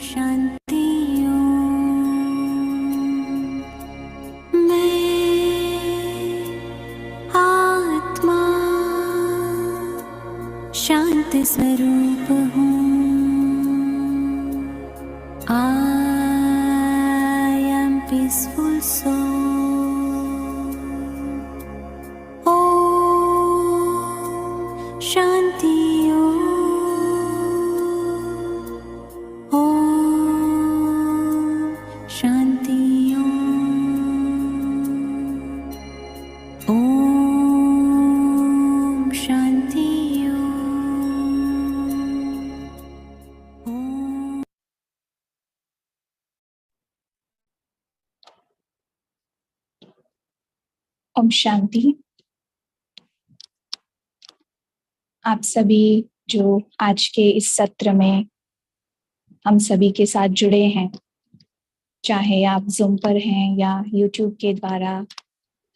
शांति मैं आत्मा शांत स्वरूप हूँ। I am peaceful soul। Om Shanti Om Shanti Om Shanti Om. Om Shanti. आप सभी जो आज के इस सत्र में हम सभी के साथ जुड़े हैं, चाहे आप ज़ूम पर हैं या यूट्यूब के द्वारा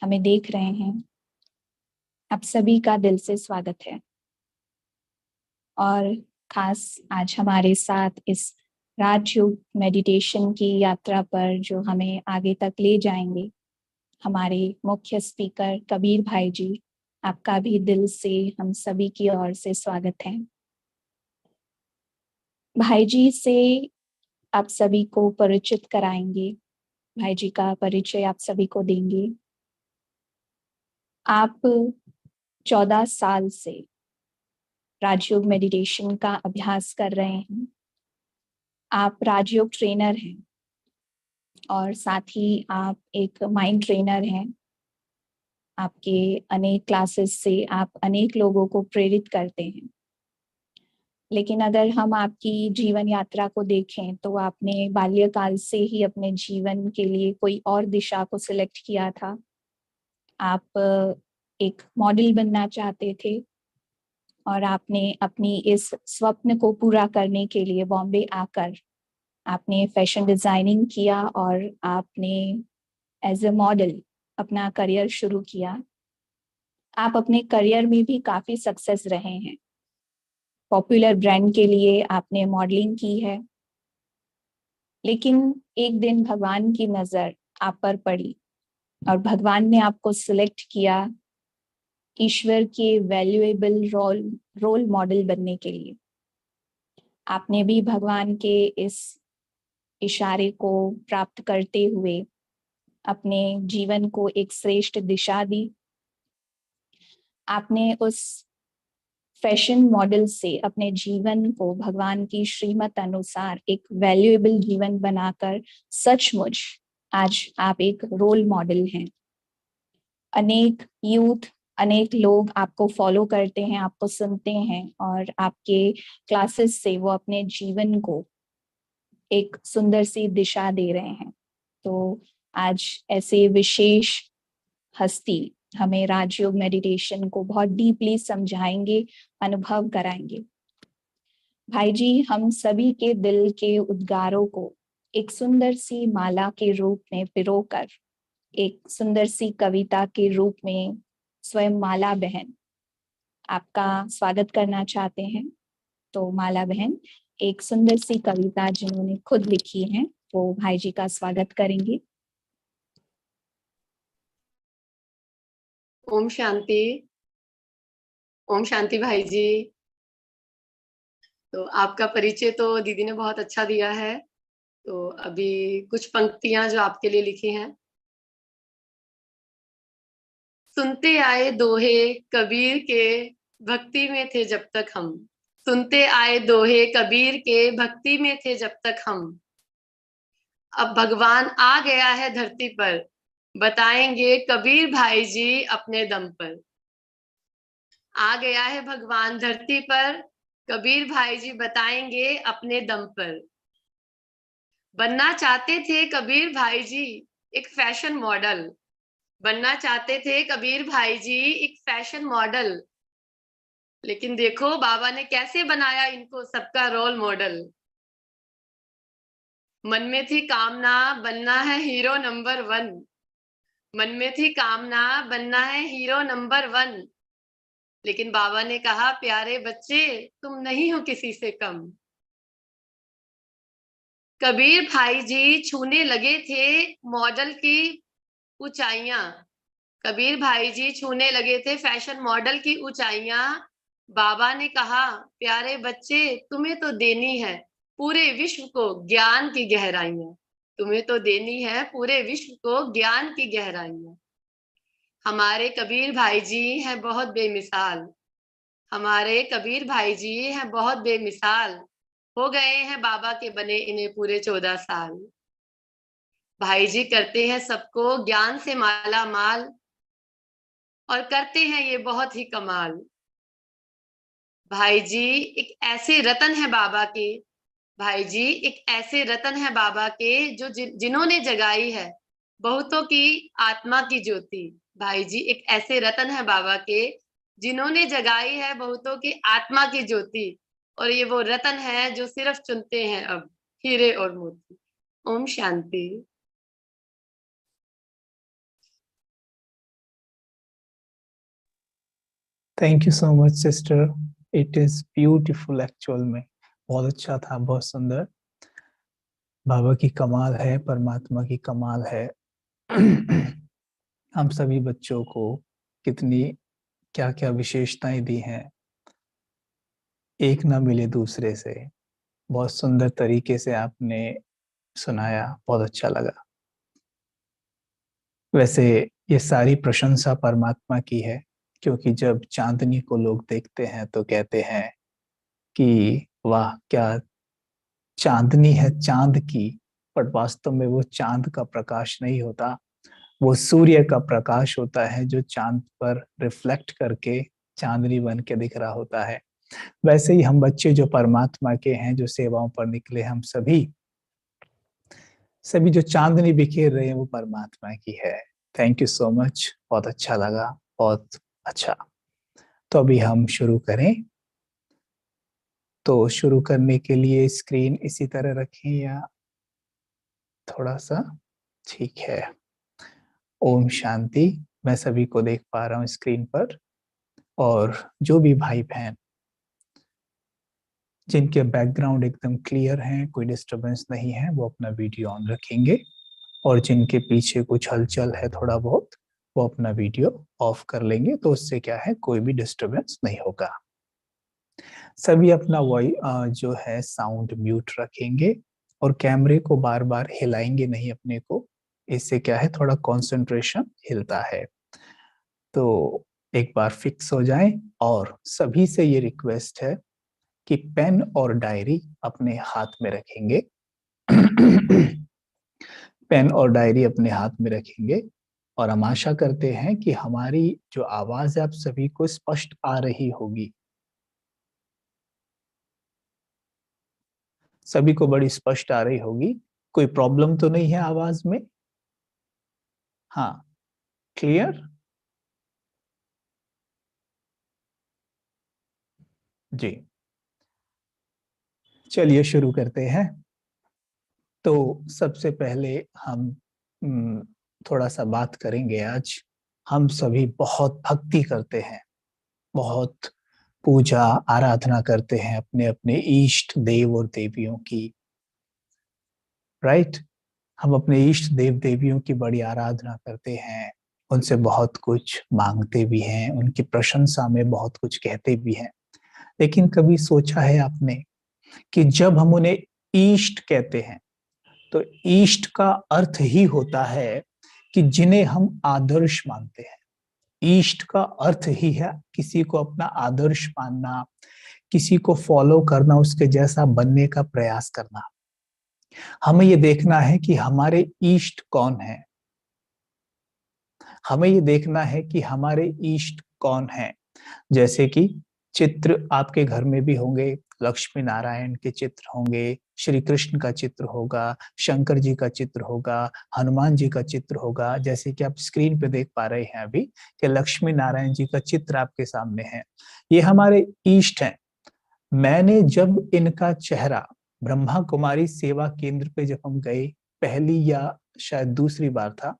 हमें देख रहे हैं, आप सभी का दिल से स्वागत है। और खास आज हमारे साथ इस राजयोग मेडिटेशन की यात्रा पर जो हमें आगे तक ले जाएंगे, हमारे मुख्य स्पीकर कबीर भाई जी, आपका भी दिल से हम सभी की ओर से स्वागत है। भाई जी से आप सभी को परिचित कराएंगे, भाई जी का परिचय आप सभी को देंगे। आप 14 साल से राजयोग मेडिटेशन का अभ्यास कर रहे हैं। आप राजयोग ट्रेनर हैं और साथ ही आप एक माइंड ट्रेनर हैं। आपके अनेक क्लासेस से आप अनेक लोगों को प्रेरित करते हैं। लेकिन अगर हम आपकी जीवन यात्रा को देखें तो आपने बाल्यकाल से ही अपने जीवन के लिए कोई और दिशा को सिलेक्ट किया था। आप एक मॉडल बनना चाहते थे और आपने अपनी इस स्वप्न को पूरा करने के लिए बॉम्बे आकर आपने फैशन डिजाइनिंग किया और आपने एज ए मॉडल अपना करियर शुरू किया। आप अपने करियर में भी काफी सक्सेस रहे हैं। पॉपुलर ब्रांड के लिए आपने मॉडलिंग की है। लेकिन एक दिन भगवान की नजर आप पर पड़ी और भगवान ने आपको सिलेक्ट किया ईश्वर के वैल्यूएबल रोल मॉडल बनने के लिए। आपने भी भगवान के इस इशारे को प्राप्त करते हुए अपने जीवन को एक श्रेष्ठ दिशा दी। आपने उस फैशन मॉडल से अपने जीवन को भगवान की श्रीमत अनुसार एक वैल्यूएबल जीवन बनाकर सचमुच आज आप एक रोल मॉडल हैं। अनेक यूथ, अनेक लोग आपको फॉलो करते हैं, आपको सुनते हैं और आपके क्लासेस से वो अपने जीवन को एक सुंदर सी दिशा दे रहे हैं। तो आज ऐसे विशेष हस्ती हमें राजयोग मेडिटेशन को बहुत डीपली समझाएंगे, अनुभव कराएंगे। भाई जी हम सभी के दिल के उद्गारों को एक सुंदर सी माला के रूप में पिरोकर एक सुंदर सी कविता के रूप में स्वयं माला बहन आपका स्वागत करना चाहते हैं। तो माला बहन एक सुंदर सी कविता जिन्होंने खुद लिखी है वो भाई जी का स्वागत करेंगे। ओम शांति। ओम शांति भाई जी। तो आपका परिचय तो दीदी ने बहुत अच्छा दिया है। तो अभी कुछ पंक्तियां जो आपके लिए लिखी हैं। सुनते आए दोहे कबीर के भक्ति में थे जब तक हम। सुनते आए दोहे कबीर के भक्ति में थे जब तक हम। अब भगवान आ गया है धरती पर, बताएंगे कबीर भाई जी अपने दम पर। आ गया है भगवान धरती पर, कबीर भाई जी बताएंगे अपने दम पर। बनना चाहते थे कबीर भाई जी एक फैशन मॉडल। बनना चाहते थे कबीर भाई जी एक फैशन मॉडल। लेकिन देखो बाबा ने कैसे बनाया इनको सबका रोल मॉडल। मन में थी कामना बनना है हीरो नंबर 1। मन में थी कामना बनना है हीरो नंबर 1। लेकिन बाबा ने कहा प्यारे बच्चे तुम नहीं हो किसी से कम। कबीर भाई जी छूने लगे थे मॉडल की ऊंचाइयां। कबीर भाई जी छूने लगे थे फैशन मॉडल की ऊंचाइयां। बाबा ने कहा, प्यारे बच्चे, तुम्हें तो देनी है पूरे विश्व को ज्ञान की गहराइयां। तुम्हें तो देनी है पूरे विश्व को ज्ञान की गहराइयां। हमारे कबीर भाई जी हैं बहुत बेमिसाल। हमारे कबीर भाई जी हैं बहुत बेमिसाल। हो गए हैं बाबा के बने इन्हें पूरे 14 साल। भाई जी करते हैं सबको ज्ञान से माला माल, और करते हैं ये बहुत ही कमाल। भाई जी एक ऐसे रतन है बाबा के। भाई जी एक ऐसे रतन है बाबा के जो जिन्होंने जगाई है बहुतों की आत्मा की ज्योति। भाई जी एक ऐसे रतन है बाबा के जिन्होंने जगाई है बहुतों की आत्मा की ज्योति। और ये वो रतन है जो सिर्फ चुनते हैं अब हीरे और मोती। ओम शांति। Thank you so much sister, it is beautiful actual में। बहुत अच्छा था, बहुत सुंदर। बाबा की कमाल है, परमात्मा की कमाल है। हम सभी बच्चों को कितनी क्या क्या विशेषताएं दी हैं, एक ना मिले दूसरे से। बहुत सुंदर तरीके से आपने सुनाया, बहुत अच्छा लगा। वैसे ये सारी प्रशंसा परमात्मा की है, क्योंकि जब चांदनी को लोग देखते हैं तो कहते हैं कि वाह क्या चांदनी है चांद की। पर वास्तव में वो चांद का प्रकाश नहीं होता, वो सूर्य का प्रकाश होता है जो चांद पर रिफ्लेक्ट करके चांदनी बन के दिख रहा होता है। वैसे ही हम बच्चे जो परमात्मा के हैं, जो सेवाओं पर निकले, हम सभी जो चांदनी बिखेर रहे हैं वो परमात्मा की है। थैंक यू सो मच, बहुत अच्छा लगा, बहुत अच्छा। तो अभी हम शुरू करें। तो शुरू करने के लिए स्क्रीन इसी तरह रखें या थोड़ा सा, ठीक है। ओम शांति। मैं सभी को देख पा रहा हूँ स्क्रीन पर, और जो भी भाई बहन जिनके बैकग्राउंड एकदम क्लियर हैं, कोई डिस्टरबेंस नहीं है, वो अपना वीडियो ऑन रखेंगे। और जिनके पीछे कुछ हलचल है थोड़ा बहुत, वो अपना वीडियो ऑफ कर लेंगे। तो उससे क्या है, कोई भी डिस्टरबेंस नहीं होगा। सभी अपना वॉइस जो है साउंड म्यूट रखेंगे, और कैमरे को बार बार हिलाएंगे नहीं अपने को। इससे क्या है, थोड़ा कंसंट्रेशन हिलता है। तो एक बार फिक्स हो जाएं। और सभी से ये रिक्वेस्ट है कि पेन और डायरी अपने हाथ में रखेंगे। पेन और डायरी अपने हाथ में रखेंगे, और हम आशा करते हैं कि हमारी जो आवाज है आप सभी को स्पष्ट आ रही होगी। सभी को बड़ी स्पष्ट आ रही होगी। कोई प्रॉब्लम तो नहीं है आवाज में? हाँ, क्लियर। जी, चलिए शुरू करते हैं। तो सबसे पहले हम थोड़ा सा बात करेंगे आज। हम सभी बहुत भक्ति करते हैं, बहुत पूजा आराधना करते हैं अपने अपने इष्ट देव और देवियों की, राइट। हम अपने इष्ट देव देवियों की बड़ी आराधना करते हैं, उनसे बहुत कुछ मांगते भी हैं, उनकी प्रशंसा में बहुत कुछ कहते भी हैं। लेकिन कभी सोचा है आपने कि जब हम उन्हें इष्ट कहते हैं तो इष्ट का अर्थ ही होता है कि जिन्हें हम आदर्श मानते हैं। इष्ट का अर्थ ही है किसी को अपना आदर्श मानना, किसी को फॉलो करना, उसके जैसा बनने का प्रयास करना। हमें ये देखना है कि हमारे इष्ट कौन है। हमें ये देखना है कि हमारे इष्ट कौन है। जैसे कि चित्र आपके घर में भी होंगे, लक्ष्मी नारायण के चित्र होंगे, श्री कृष्ण का चित्र होगा, शंकर जी का चित्र होगा, हनुमान जी का चित्र होगा। जैसे कि आप स्क्रीन पे देख पा रहे हैं अभी कि लक्ष्मी नारायण जी का चित्र आपके सामने है। ये हमारे इष्ट हैं। मैंने जब इनका चेहरा ब्रह्मा कुमारी सेवा केंद्र पे जब हम गए, पहली या शायद दूसरी बार था,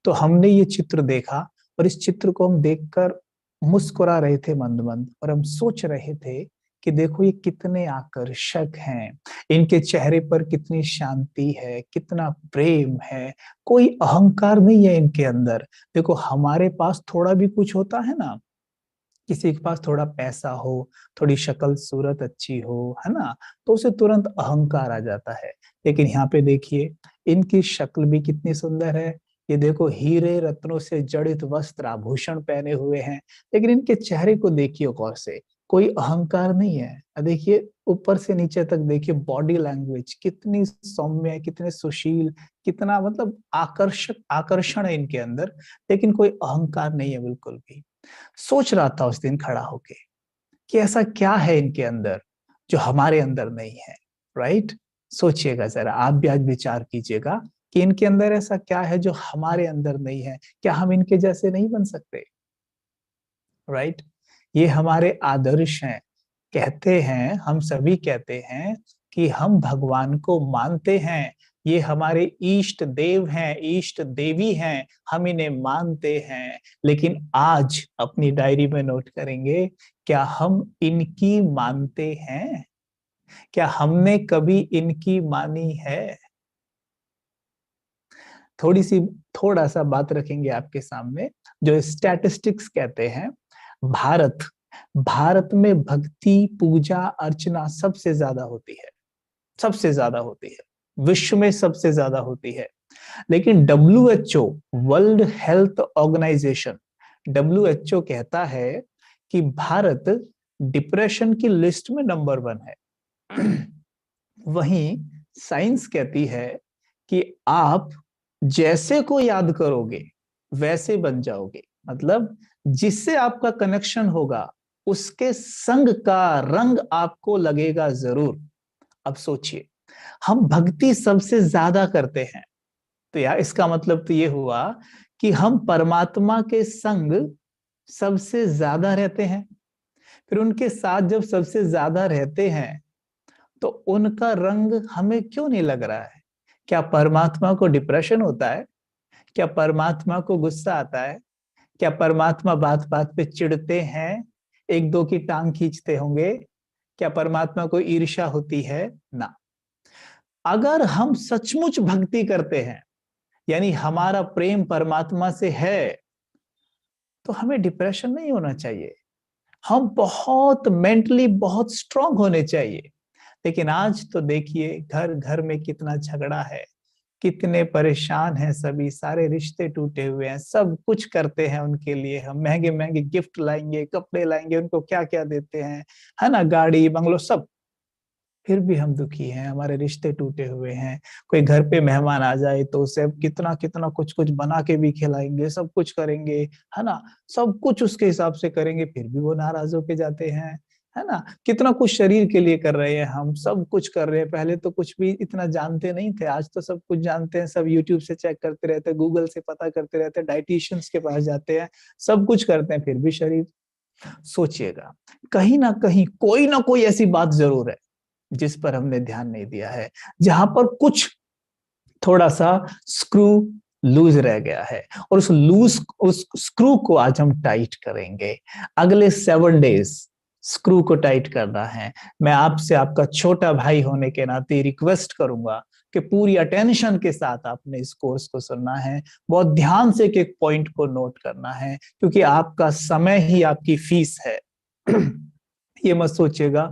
तो हमने ये चित्र देखा, और इस चित्र को हम देखकर मुस्कुरा रहे थे मंद मंद, और हम सोच रहे थे कि देखो ये कितने आकर्षक हैं, इनके चेहरे पर कितनी शांति है, कितना प्रेम है, कोई अहंकार नहीं है इनके अंदर। देखो हमारे पास थोड़ा भी कुछ होता है ना, किसी के पास थोड़ा पैसा हो, थोड़ी शक्ल सूरत अच्छी हो, है ना, तो उसे तुरंत अहंकार आ जाता है। लेकिन यहाँ पे देखिए इनकी शक्ल भी कितनी सुंदर है। ये देखो हीरे रत्नों से जड़ित वस्त्र आभूषण पहने हुए हैं, लेकिन इनके चेहरे को देखिए गौर से, कोई अहंकार नहीं है। देखिए ऊपर से नीचे तक देखिए बॉडी लैंग्वेज कितनी सौम्य, कितने सुशील, कितना मतलब आकर्षण है इनके अंदर, लेकिन कोई अहंकार नहीं है बिल्कुल भी। सोच रहा था उस दिन खड़ा होके कि ऐसा क्या है इनके अंदर जो हमारे अंदर नहीं है, राइट? सोचिएगा जरा, आप भी आज विचार कीजिएगा कि इनके अंदर ऐसा क्या है जो हमारे अंदर नहीं है। क्या हम इनके जैसे नहीं बन सकते? राइट? ये हमारे आदर्श हैं। कहते हैं, हम सभी कहते हैं कि हम भगवान को मानते हैं, ये हमारे इष्ट देव हैं, इष्ट देवी हैं, हम इन्हें मानते हैं। लेकिन आज अपनी डायरी में नोट करेंगे, क्या हम इनकी मानते हैं? क्या हमने कभी इनकी मानी है? थोड़ा सा बात रखेंगे आपके सामने, जो स्टैटिस्टिक्स कहते हैं। भारत में भक्ति, पूजा, अर्चना सबसे ज्यादा होती है, सबसे ज्यादा होती है, विश्व में सबसे ज्यादा होती है। लेकिन WHO, world health organization, WHO कहता है कि भारत डिप्रेशन की लिस्ट में नंबर 1 है। वहीं साइंस कहती है कि आप जैसे को याद करोगे वैसे बन जाओगे, मतलब जिससे आपका कनेक्शन होगा उसके संग का रंग आपको लगेगा जरूर। अब सोचिए, हम भक्ति सबसे ज्यादा करते हैं, तो यार इसका मतलब तो ये हुआ कि हम परमात्मा के संग सबसे ज्यादा रहते हैं। फिर उनके साथ जब सबसे ज्यादा रहते हैं तो उनका रंग हमें क्यों नहीं लग रहा है? क्या परमात्मा को डिप्रेशन होता है? क्या परमात्मा को गुस्सा आता है? क्या परमात्मा बात बात पे चिढ़ते हैं, एक दो की टांग खींचते होंगे? क्या परमात्मा को ईर्ष्या होती है? ना। अगर हम सचमुच भक्ति करते हैं, यानी हमारा प्रेम परमात्मा से है, तो हमें डिप्रेशन नहीं होना चाहिए। हम बहुत मेंटली बहुत स्ट्रांग होने चाहिए। लेकिन आज तो देखिए घर घर में कितना झगड़ा है, कितने परेशान हैं सभी, सारे रिश्ते टूटे हुए हैं। सब कुछ करते हैं उनके लिए, हम महंगे महंगे गिफ्ट लाएंगे, कपड़े लाएंगे, उनको क्या क्या देते हैं, है ना, गाड़ी बंगलो सब, फिर भी हम दुखी हैं, हमारे रिश्ते टूटे हुए हैं। कोई घर पे मेहमान आ जाए तो उसे कितना कितना कुछ कुछ बना के भी खिलाएंगे, सब कुछ करेंगे, है ना, सब कुछ उसके हिसाब से करेंगे, फिर भी वो नाराज होके जाते हैं, है ना। कितना कुछ शरीर के लिए कर रहे हैं, हम सब कुछ कर रहे हैं। पहले तो कुछ भी इतना जानते नहीं थे, आज तो सब कुछ जानते हैं। सब यूट्यूब से चेक करते रहते हैं, गूगल से पता करते रहते हैं, डाइटिशियंस के पास जाते हैं, सब कुछ करते हैं, फिर भी शरीर। सोचिएगा, कहीं ना कहीं कोई ना कोई ऐसी बात जरूर है जिस पर हमने ध्यान नहीं दिया है, जहां पर कुछ थोड़ा सा स्क्रू लूज रह गया है, और उस स्क्रू को आज हम टाइट करेंगे। अगले 7 डेज स्क्रू को टाइट करना है। मैं आपसे, आपका छोटा भाई होने के नाते रिक्वेस्ट करूंगा कि पूरी अटेंशन के साथ आपने इस कोर्स को सुनना है, बहुत ध्यान से एक एक पॉइंट को नोट करना है, क्योंकि आपका समय ही आपकी फीस है। ये मत सोचिएगा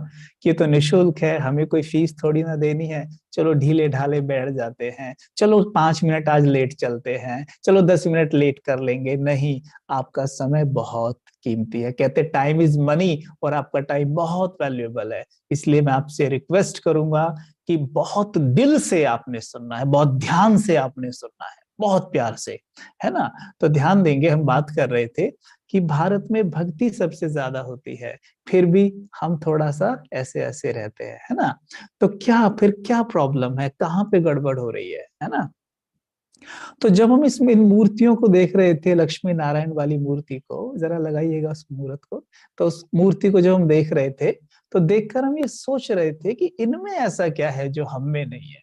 कि ये तो निशुल्क है, हमें कोई फीस थोड़ी ना देनी है, चलो ढीले ढाले बैठ जाते हैं, चलो 5 मिनट आज लेट चलते हैं, चलो 10 मिनट लेट कर लेंगे। नहीं, आपका समय बहुत कीमती है। कहते टाइम इज मनी, और आपका टाइम बहुत वैल्यूएबल है। इसलिए मैं आपसे रिक्वेस्ट करूंगा कि बहुत दिल से आपने सुनना है, बहुत ध्यान से आपने सुनना है, बहुत प्यार से, है ना। तो ध्यान देंगे, हम बात कर रहे थे कि भारत में भक्ति सबसे ज्यादा होती है, फिर भी हम थोड़ा सा ऐसे ऐसे रहते हैं, है ना। तो क्या प्रॉब्लम है, कहाँ पे गड़बड़ हो रही है ना। तो जब हम इसमें इन मूर्तियों को देख रहे थे, लक्ष्मी नारायण वाली मूर्ति को जरा लगाइएगा उस मूर्त को, तो उस मूर्ति को जब हम देख रहे थे तो देखकर हम ये सोच रहे थे कि इनमें ऐसा क्या है जो हम में नहीं है।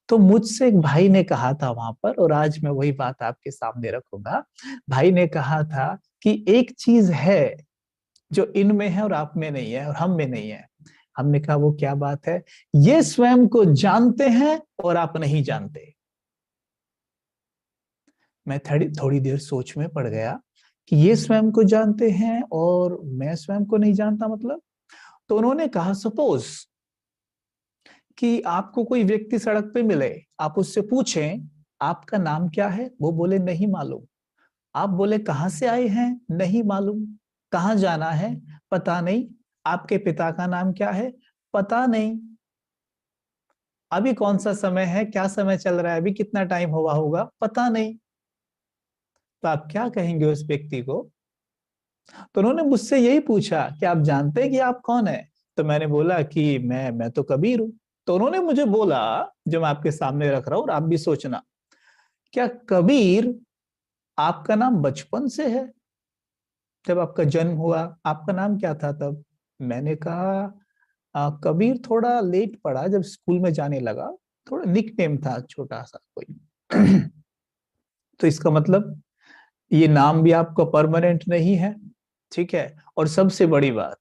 तो मुझसे एक भाई ने कहा था वहां पर, और आज मैं वही बात आपके सामने रखूंगा। भाई ने कहा था कि एक चीज है जो इनमें है और आप में नहीं है और हम में नहीं है। हमने कहा वो क्या बात है? ये स्वयं को जानते हैं और आप नहीं जानते। मैं थोड़ी देर सोच में पड़ गया कि ये स्वयं को जानते हैं और मैं स्वयं को नहीं जानता, मतलब? तो उन्होंने कहा सपोज कि आपको कोई व्यक्ति सड़क पे मिले, आप उससे पूछें आपका नाम क्या है, वो बोले नहीं मालूम। आप बोले कहाँ से आए हैं, नहीं मालूम। कहाँ जाना है, पता नहीं। आपके पिता का नाम क्या है, पता नहीं। अभी कौन सा समय है, क्या समय चल रहा है, अभी कितना टाइम हुआ होगा, पता नहीं। तो आप क्या कहेंगे उस व्यक्ति को? तो उन्होंने मुझसे यही पूछा कि आप जानते हैं कि आप कौन है? तो मैंने बोला कि मैं तो कबीर हूं। तो उन्होंने मुझे बोला, जो मैं आपके सामने रख रहा हूं और आप भी सोचना, क्या कबीर आपका नाम बचपन से है? जब आपका जन्म हुआ आपका नाम क्या था तब? मैंने कहा कबीर थोड़ा लेट पड़ा, जब स्कूल में जाने लगा, थोड़ा निकनेम था छोटा सा कोई। तो इसका मतलब ये नाम भी आपका परमानेंट नहीं है, ठीक है? और सबसे बड़ी बात,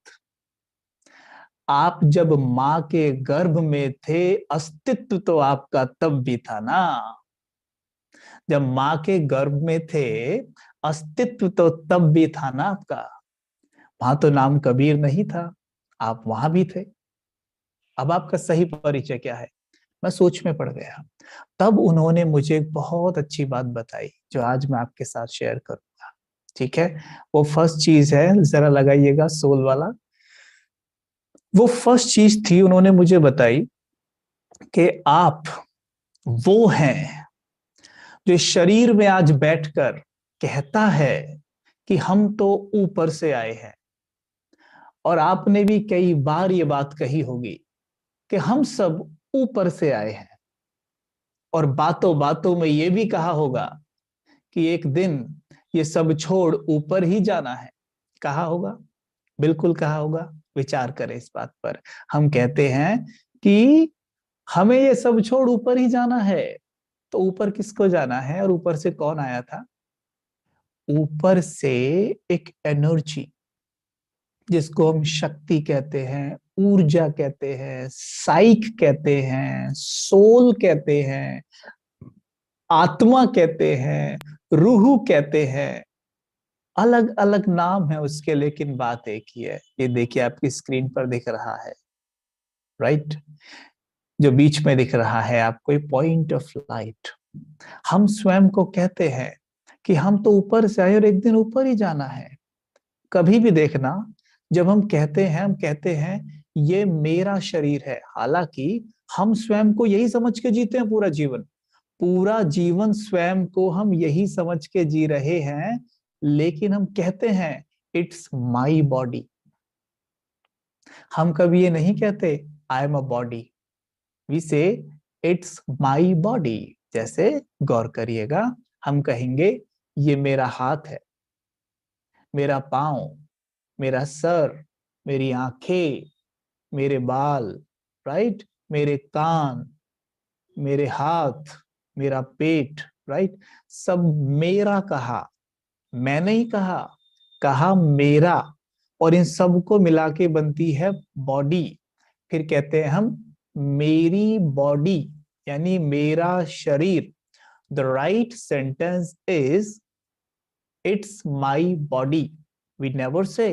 आप जब माँ के गर्भ में थे, अस्तित्व तो आपका तब भी था ना। जब माँ के गर्भ में थे, अस्तित्व तो तब भी था ना आपका। वहां तो नाम कबीर नहीं था, आप वहां भी थे। अब आपका सही परिचय क्या है? मैं सोच में पड़ गया। तब उन्होंने मुझे एक बहुत अच्छी बात बताई, जो आज मैं आपके साथ शेयर करूंगा, ठीक है? वो फर्स्ट चीज है, जरा लगाइएगा सोल वाला। वो फर्स्ट चीज थी, उन्होंने मुझे बताई कि आप वो हैं जो शरीर में आज बैठकर कहता है कि हम तो ऊपर से आए हैं। और आपने भी कई बार ये बात कही होगी कि हम सब ऊपर से आए हैं। और बातों बातों में ये भी कहा होगा कि एक दिन ये सब छोड़ ऊपर ही जाना है। कहा होगा, बिल्कुल कहा होगा। विचार करें इस बात पर। हम कहते हैं कि हमें ये सब छोड़ ऊपर ही जाना है। तो ऊपर किसको जाना है और ऊपर से कौन आया था? ऊपर से एक एनर्जी, जिसको हम शक्ति कहते हैं, ऊर्जा कहते हैं, साइक कहते हैं, सोल कहते हैं, आत्मा कहते हैं, रूह कहते हैं। अलग अलग नाम है उसके, लेकिन बात एक ही है। ये देखिए आपकी स्क्रीन पर दिख रहा है, राइट? जो बीच में दिख रहा है आपको, ये पॉइंट ऑफ लाइट। हम स्वयं को कहते हैं कि हम तो ऊपर से आए और एक दिन ऊपर ही जाना है। कभी भी देखना, जब हम कहते हैं ये मेरा शरीर है, हालांकि हम स्वयं को यही समझ के जीते हैं पूरा जीवन। पूरा जीवन स्वयं को हम यही समझ के जी रहे हैं, लेकिन हम कहते हैं इट्स माई बॉडी। हम कभी ये नहीं कहते I am a body, we say it's my body. जैसे गौर करिएगा, हम कहेंगे ये मेरा हाथ है, मेरा पांव, मेरा सर, मेरी आंखें, मेरे बाल, राइट? मेरे कान, मेरे हाथ, मेरा पेट, राइट? सब मेरा कहा, मैं नहीं कहा, कहा मेरा। और इन सब को मिला के बनती है बॉडी। फिर कहते हैं हम मेरी बॉडी, यानी मेरा शरीर। The right sentence is it's my body. We never say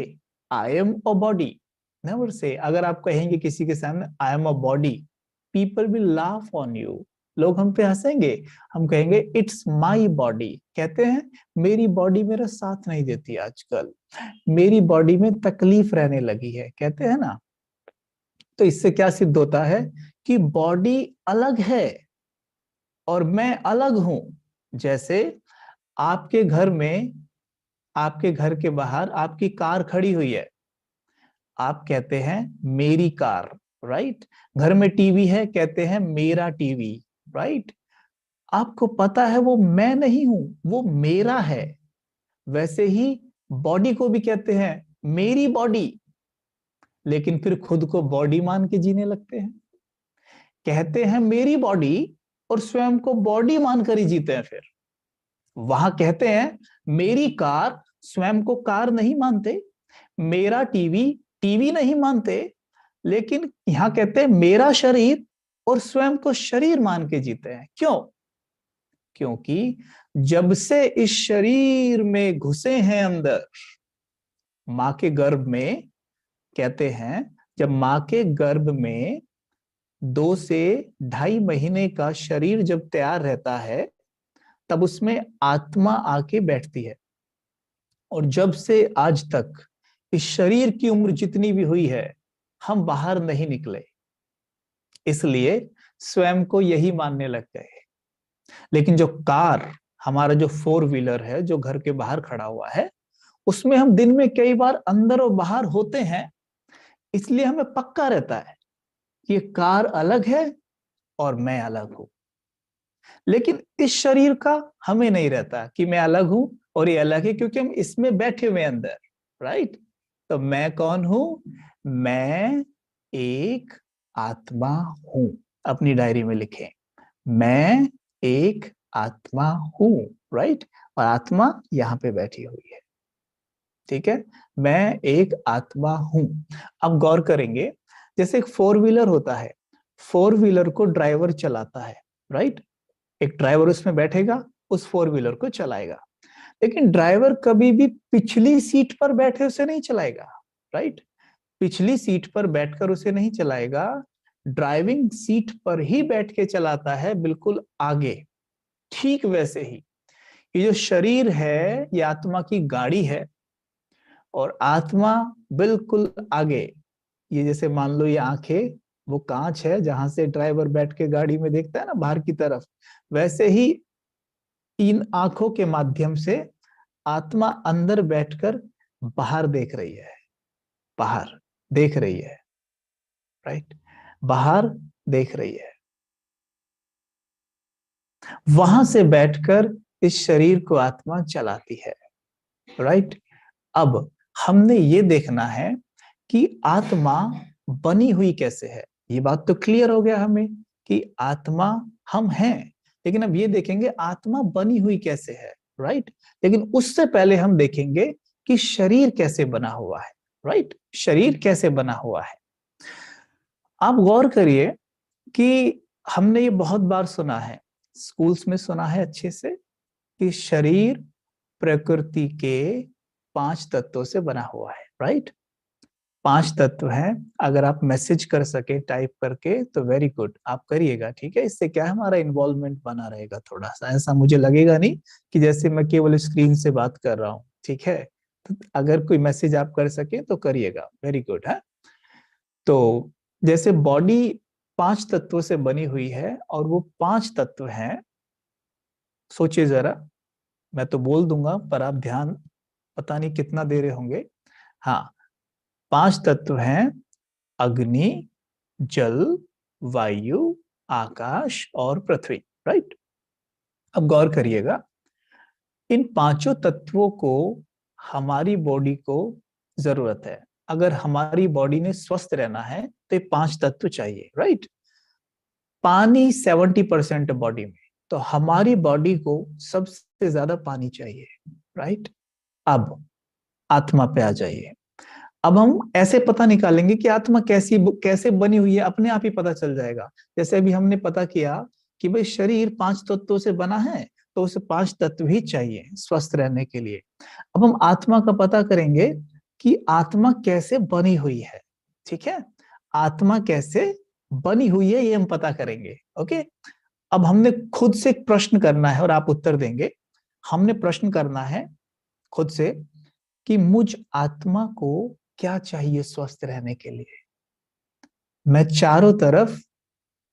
I am a body, never say. अगर आप कहेंगे किसी के सामने I am a body, people will laugh on you. लोग हम पे हंसेंगे। हम कहेंगे इट्स माई बॉडी। कहते हैं मेरी बॉडी मेरा साथ नहीं देती आजकल, मेरी बॉडी में तकलीफ रहने लगी है, कहते हैं ना। तो इससे क्या सिद्ध होता है कि बॉडी अलग है और मैं अलग हूं। जैसे आपके घर में, आपके घर के बाहर आपकी कार खड़ी हुई है, आप कहते हैं मेरी कार, राइट? घर में टीवी है, कहते हैं मेरा टीवी, राइट? आपको पता है वो मैं नहीं हूं, वो मेरा है। वैसे ही बॉडी को भी कहते हैं मेरी बॉडी, लेकिन फिर खुद को बॉडी मान के जीने लगते हैं। कहते हैं मेरी बॉडी और स्वयं को बॉडी मानकर ही जीते हैं। फिर वहां कहते हैं मेरी कार, स्वयं को कार नहीं मानते। मेरा टीवी, टीवी नहीं मानते। लेकिन यहाँ कहते हैं मेरा शरीर, और स्वयं को शरीर मान के जीते हैं। क्यों? क्योंकि जब से इस शरीर में घुसे हैं अंदर, माँ के गर्भ में, कहते हैं जब माँ के गर्भ में 2 से 2.5 महीने का शरीर जब तैयार रहता है, तब उसमें आत्मा आके बैठती है। और जब से आज तक इस शरीर की उम्र जितनी भी हुई है, हम बाहर नहीं निकले, इसलिए स्वयं को यही मानने लग गए। लेकिन जो कार, हमारा जो 4 व्हीलर है जो घर के बाहर खड़ा हुआ है, उसमें हम दिन में कई बार अंदर और बाहर होते हैं, इसलिए हमें पक्का रहता है कि ये कार अलग है और मैं अलग हूं। लेकिन इस शरीर का हमें नहीं रहता कि मैं अलग हूं और ये अलग है, क्योंकि हम इसमें बैठे हुए अंदर, राइट। तो मैं कौन हूं? मैं एक आत्मा हूं। अपनी डायरी में लिखें, मैं एक आत्मा हूं, राइट। और आत्मा यहाँ पे बैठी हुई है, ठीक है। मैं एक आत्मा हूं। अब गौर करेंगे, जैसे एक 4 व्हीलर होता है, 4 व्हीलर को ड्राइवर चलाता है, राइट। एक ड्राइवर उसमें बैठेगा, उस 4 व्हीलर को चलाएगा। लेकिन ड्राइवर कभी भी पिछली सीट पर बैठे उसे नहीं चलाएगा, राइट। पिछली सीट पर बैठकर उसे नहीं चलाएगा, ड्राइविंग सीट पर ही बैठ के चलाता है, बिल्कुल आगे। ठीक वैसे ही ये जो शरीर है, ये आत्मा की गाड़ी है, और आत्मा बिल्कुल आगे। ये जैसे मान लो ये आंखें वो कांच है जहां से ड्राइवर बैठ के गाड़ी में देखता है ना बाहर की तरफ, वैसे ही इन आंखों के माध्यम से आत्मा अंदर बैठकर बाहर देख रही है, बाहर देख रही है, राइट। बाहर देख रही है, वहां से बैठकर इस शरीर को आत्मा चलाती है, राइट। अब हमने ये देखना है कि आत्मा बनी हुई कैसे है। ये बात तो क्लियर हो गया हमें कि आत्मा हम हैं, लेकिन अब ये देखेंगे आत्मा बनी हुई कैसे है, राइट। लेकिन उससे पहले हम देखेंगे कि शरीर कैसे बना हुआ है, राइट। शरीर कैसे बना हुआ है। आप गौर करिए कि हमने ये बहुत बार सुना है, स्कूल्स में सुना है अच्छे से, कि शरीर प्रकृति के 5 तत्वों से बना हुआ है, राइट। 5 तत्व हैं। अगर आप मैसेज कर सके टाइप करके तो वेरी गुड, आप करिएगा, ठीक है। इससे क्या है, हमारा इन्वॉल्वमेंट बना रहेगा थोड़ा सा, ऐसा मुझे लगेगा नहीं कि जैसे मैं केवल स्क्रीन से बात कर रहा हूँ, ठीक है। तो अगर कोई मैसेज आप कर सके तो करिएगा, वेरी गुड है। तो जैसे बॉडी 5 तत्वों से बनी हुई है, और वो 5 तत्व हैं, सोचिए जरा, मैं तो बोल दूंगा पर आप ध्यान पता नहीं कितना दे रहे होंगे। हाँ, 5 तत्व हैं, अग्नि, जल, वायु, आकाश और पृथ्वी, राइट। अब गौर करिएगा, इन 5 तत्वों को हमारी बॉडी को जरूरत है। अगर हमारी बॉडी ने स्वस्थ रहना है तो ये 5 तत्व चाहिए, राइट। पानी 70% बॉडी में, तो हमारी बॉडी को सबसे ज्यादा पानी चाहिए, राइट। अब आत्मा पे आ जाइए। अब हम ऐसे पता निकालेंगे कि आत्मा कैसे बनी हुई है, अपने आप ही पता चल जाएगा। जैसे अभी हमने पता किया कि भाई शरीर 5 तत्वों से बना है, तो उसे 5 तत्व ही चाहिए स्वस्थ रहने के लिए। अब हम आत्मा का पता करेंगे कि आत्मा कैसे बनी हुई है, ठीक है। आत्मा कैसे बनी हुई है ये हम पता करेंगे, ओके। अब हमने खुद से एक प्रश्न करना है और आप उत्तर देंगे। हमने प्रश्न करना है खुद से कि मुझ आत्मा को क्या चाहिए स्वस्थ रहने के लिए। मैं चारों तरफ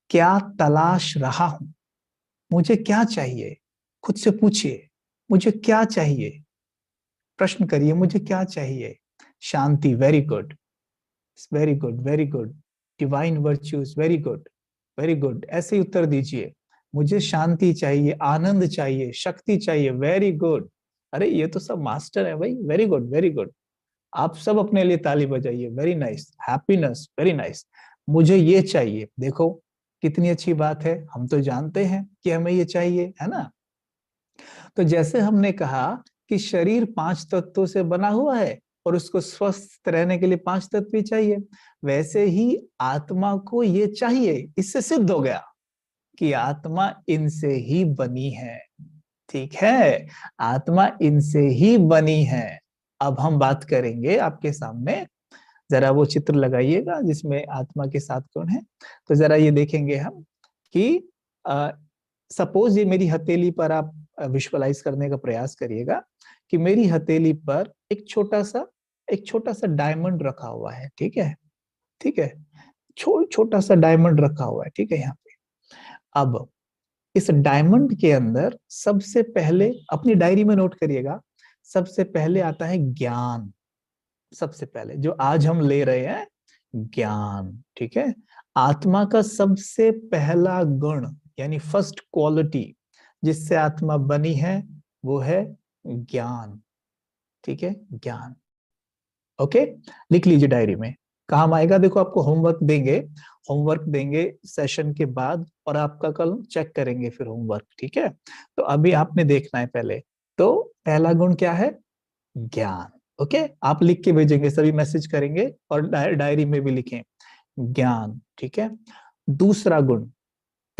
क्या तलाश रहा हूं, मुझे क्या चाहिए। खुद से पूछिए, मुझे क्या चाहिए। प्रश्न करिए, मुझे क्या चाहिए। शांति, very good, very good, very good. Divine virtues, very good, very good. ऐसे ही उत्तर दीजिए, मुझे शांति चाहिए, आनंद चाहिए, शक्ति चाहिए, वेरी गुड। अरे ये तो सब मास्टर है भाई, वेरी गुड, वेरी गुड। आप सब अपने लिए ताली बजाइए, very nice. Happiness, very nice. मुझे ये चाहिए, देखो कितनी अच्छी बात है, हम तो जानते हैं कि हमें ये चाहिए, है ना। तो जैसे हमने कहा कि शरीर 5 तत्वों से बना हुआ है, और उसको स्वस्थ रहने के लिए 5 तत्व भी चाहिए। वैसे ही आत्मा को ये चाहिए, इससे सिद्ध हो गया कि आत्मा इनसे ही बनी है। ठीक है, आत्मा इनसे ही बनी है। अब हम बात करेंगे आपके सामने, जरा वो चित्र लगाइएगा जिसमें आत्मा के 7 गुण हैं। तो जरा ये देखेंगे हम कि सपोज ये मेरी हथेली पर आप विजुअलाइज करने का प्रयास करिएगा कि मेरी हथेली पर एक छोटा सा डायमंड रखा हुआ है। ठीक है, ठीक है, छोटा सा डायमंड रखा हुआ है। ठीक है, यहाँ पे अब इस डायमंड के अंदर सबसे पहले, अपनी डायरी में नोट करिएगा, सबसे पहले आता है ज्ञान। सबसे पहले जो आज हम ले रहे हैं, ज्ञान। ठीक है, आत्मा का सबसे पहला गुण यानी फर्स्ट क्वालिटी जिससे आत्मा बनी है वो है ज्ञान। ठीक है, ज्ञान। ओके, लिख लीजिए डायरी में, काम आएगा। देखो आपको होमवर्क देंगे सेशन के बाद, और आपका कल चेक करेंगे फिर होमवर्क। ठीक है, तो अभी आपने देखना है पहले। तो पहला गुण क्या है? ज्ञान। ओके, आप लिख के भेजेंगे, सभी मैसेज करेंगे और डायरी में भी लिखें ज्ञान। ठीक है, दूसरा गुण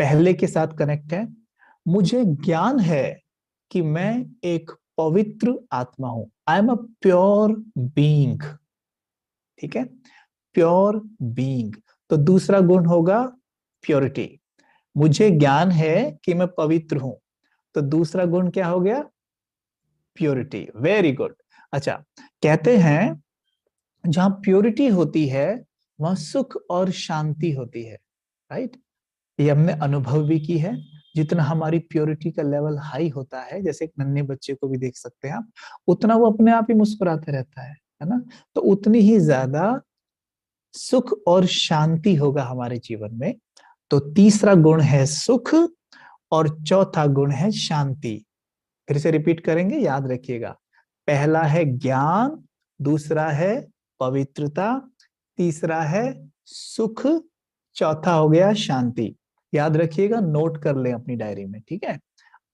पहले के साथ कनेक्ट है। मुझे ज्ञान है कि मैं एक पवित्र आत्मा हूं। आई एम अ प्योर बीइंग। ठीक है, प्योर बीइंग। तो दूसरा गुण होगा प्योरिटी। मुझे ज्ञान है कि मैं पवित्र हूं, तो दूसरा गुण क्या हो गया? प्योरिटी। Very good. अच्छा, कहते हैं जहां प्योरिटी होती है वहां सुख और शांति होती है। राइट, ये हमने अनुभव भी की है। जितना हमारी प्योरिटी का लेवल हाई होता है, जैसे एक नन्हे बच्चे को भी देख सकते हैं आप, उतना वो अपने आप ही मुस्कुराते रहता है ना, तो उतनी ही ज्यादा सुख और शांति होगा हमारे जीवन में। तो तीसरा गुण है सुख और चौथा गुण है शांति। फिर से रिपीट करेंगे, याद रखिएगा। पहला है ज्ञान, दूसरा है पवित्रता, तीसरा है सुख, चौथा हो गया शांति। याद रखिएगा, नोट कर लें अपनी डायरी में। ठीक है,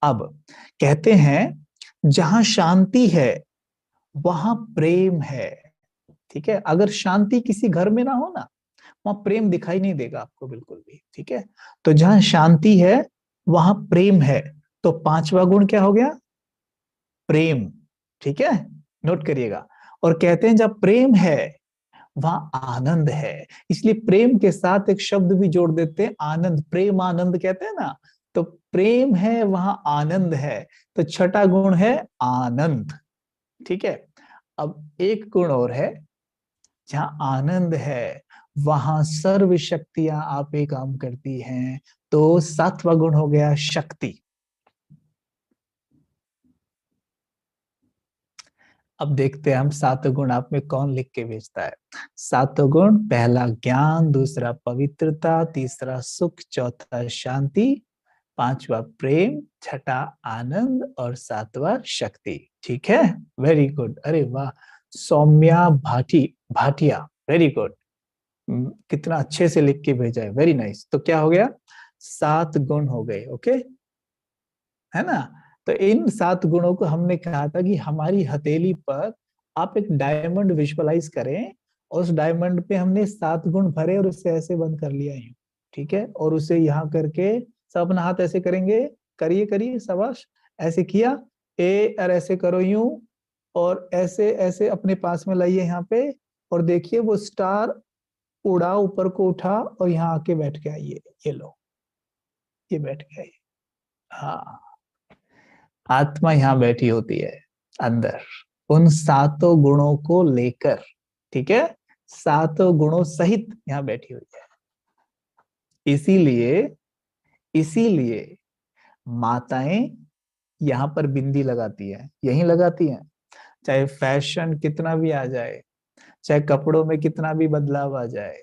अब कहते हैं जहां शांति है वहां प्रेम है। ठीक है, अगर शांति किसी घर में ना हो ना, वहां प्रेम दिखाई नहीं देगा आपको बिल्कुल भी। ठीक है, तो जहां शांति है वहां प्रेम है। तो पांचवा गुण क्या हो गया? प्रेम। ठीक है, नोट करिएगा। और कहते हैं जब प्रेम है वहां आनंद है, इसलिए प्रेम के साथ एक शब्द भी जोड़ देते हैं, आनंद। प्रेम आनंद कहते हैं ना, तो प्रेम है वहां आनंद है। तो छठा गुण है आनंद। ठीक है, अब एक गुण और है, जहां आनंद है वहां सर्व शक्तियां आप ही काम करती हैं। तो सातवां गुण हो गया शक्ति। अब देखते हैं हम सातों गुण आप में कौन लिख के भेजता है। सातों गुण, पहला ज्ञान, दूसरा पवित्रता, तीसरा सुख, चौथा शांति, पांचवा प्रेम, छठा आनंद और सातवां शक्ति। ठीक है, वेरी गुड। अरे वाह, सौम्या भाटिया, वेरी गुड। कितना अच्छे से लिख के भेजा है, वेरी नाइस। तो क्या हो गया? 7 गुण हो गए। ओके, है ना। तो इन 7 गुणों को हमने कहा था कि हमारी हथेली पर आप एक डायमंड विजुअलाइज करें, और उस डायमंड पे हमने 7 गुण भरे और उसे ऐसे बंद कर लिया है। ठीक है, और उसे यहाँ करके सब अपना हाथ ऐसे करेंगे, करिए करिए, शाबाश। ऐसे किया, और ऐसे करो यूं, और ऐसे ऐसे अपने पास में लाइए यहाँ पे, और देखिए वो स्टार उड़ा, ऊपर को उठा और यहाँ आके बैठ के आइए। ये लो, ये बैठ के आइए। हाँ, आत्मा यहाँ बैठी होती है अंदर, उन 7 गुणों को लेकर। ठीक है, 7 गुणों सहित यहाँ बैठी हुई है। इसीलिए माताएं यहाँ पर बिंदी लगाती है, यही लगाती हैं। चाहे फैशन कितना भी आ जाए, चाहे कपड़ों में कितना भी बदलाव आ जाए,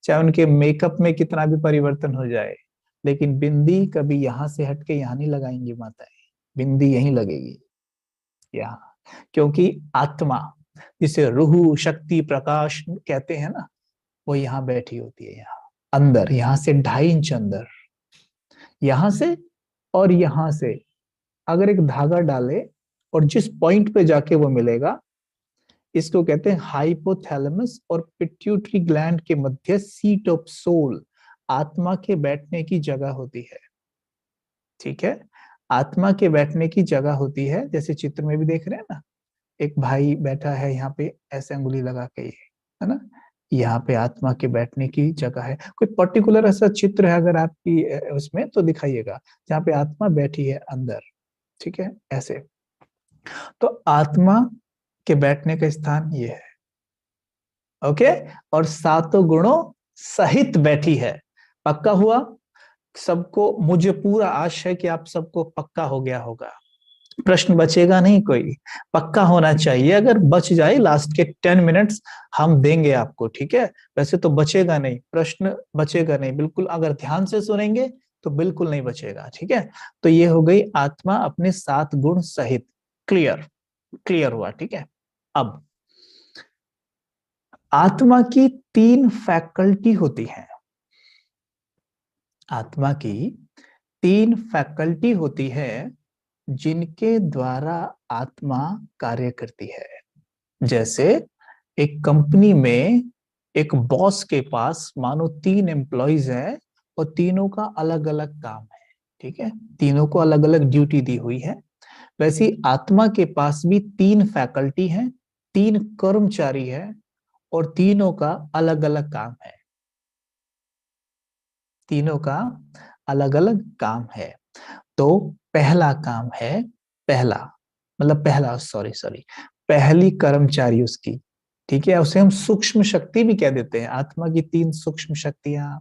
चाहे उनके मेकअप में कितना भी परिवर्तन हो जाए, लेकिन बिंदी कभी यहाँ से हटके यहाँ नहीं लगाएंगी माताएं। बिंदी यहीं लगेगी, यहाँ। क्योंकि आत्मा, जिसे रूह, शक्ति, प्रकाश कहते हैं ना, वो यहाँ बैठी होती है, यहाँ अंदर, यहाँ से 2.5 इंच अंदर। यहाँ से और यहाँ से अगर एक धागा डाले और जिस पॉइंट पे जाके वो मिलेगा, इसको कहते हैं हाइपोथैलेमस और पिट्यूटरी ग्लैंड के मध्य सीट ऑफ सोल, आत्मा के बैठने की जगह होती है। ठीक है, आत्मा के बैठने की जगह होती है। जैसे चित्र में भी देख रहे हैं ना, एक भाई बैठा है यहाँ पे ऐसे अंगुली लगा के, है ना, यहाँ पे आत्मा के बैठने की जगह है। कोई पर्टिकुलर ऐसा चित्र है अगर आपकी उसमें तो दिखाइएगा जहाँ पे आत्मा बैठी है अंदर। ठीक है, ऐसे। तो आत्मा के बैठने का स्थान ये है। ओके, और सातों गुणों सहित बैठी है। पक्का हुआ सबको? मुझे पूरा आशा है कि आप सबको पक्का हो गया होगा, प्रश्न बचेगा नहीं कोई, पक्का होना चाहिए। अगर बच जाए लास्ट के 10 मिनट्स हम देंगे आपको, ठीक है? वैसे तो बचेगा नहीं, प्रश्न बचेगा नहीं बिल्कुल, अगर ध्यान से सुनेंगे तो बिल्कुल नहीं बचेगा। ठीक है, तो ये हो गई आत्मा अपने 7 गुण सहित। क्लियर? क्लियर हुआ? ठीक है। अब आत्मा की 3 फैकल्टी होती हैं। आत्मा की 3 फैकल्टी होती है जिनके द्वारा आत्मा कार्य करती है। जैसे एक कंपनी में एक बॉस के पास मानो 3 एम्प्लॉइज हैं और तीनों का अलग अलग काम है। ठीक है, तीनों को अलग अलग ड्यूटी दी हुई है। वैसे आत्मा के पास भी 3 फैकल्टी हैं, 3 कर्मचारी है और तीनों का अलग अलग काम है। तीनों का अलग अलग काम है। तो पहला काम है, पहली कर्मचारी उसकी, ठीक है, उसे हम सूक्ष्म शक्ति भी कह देते हैं। आत्मा की 3 सूक्ष्म शक्तियां,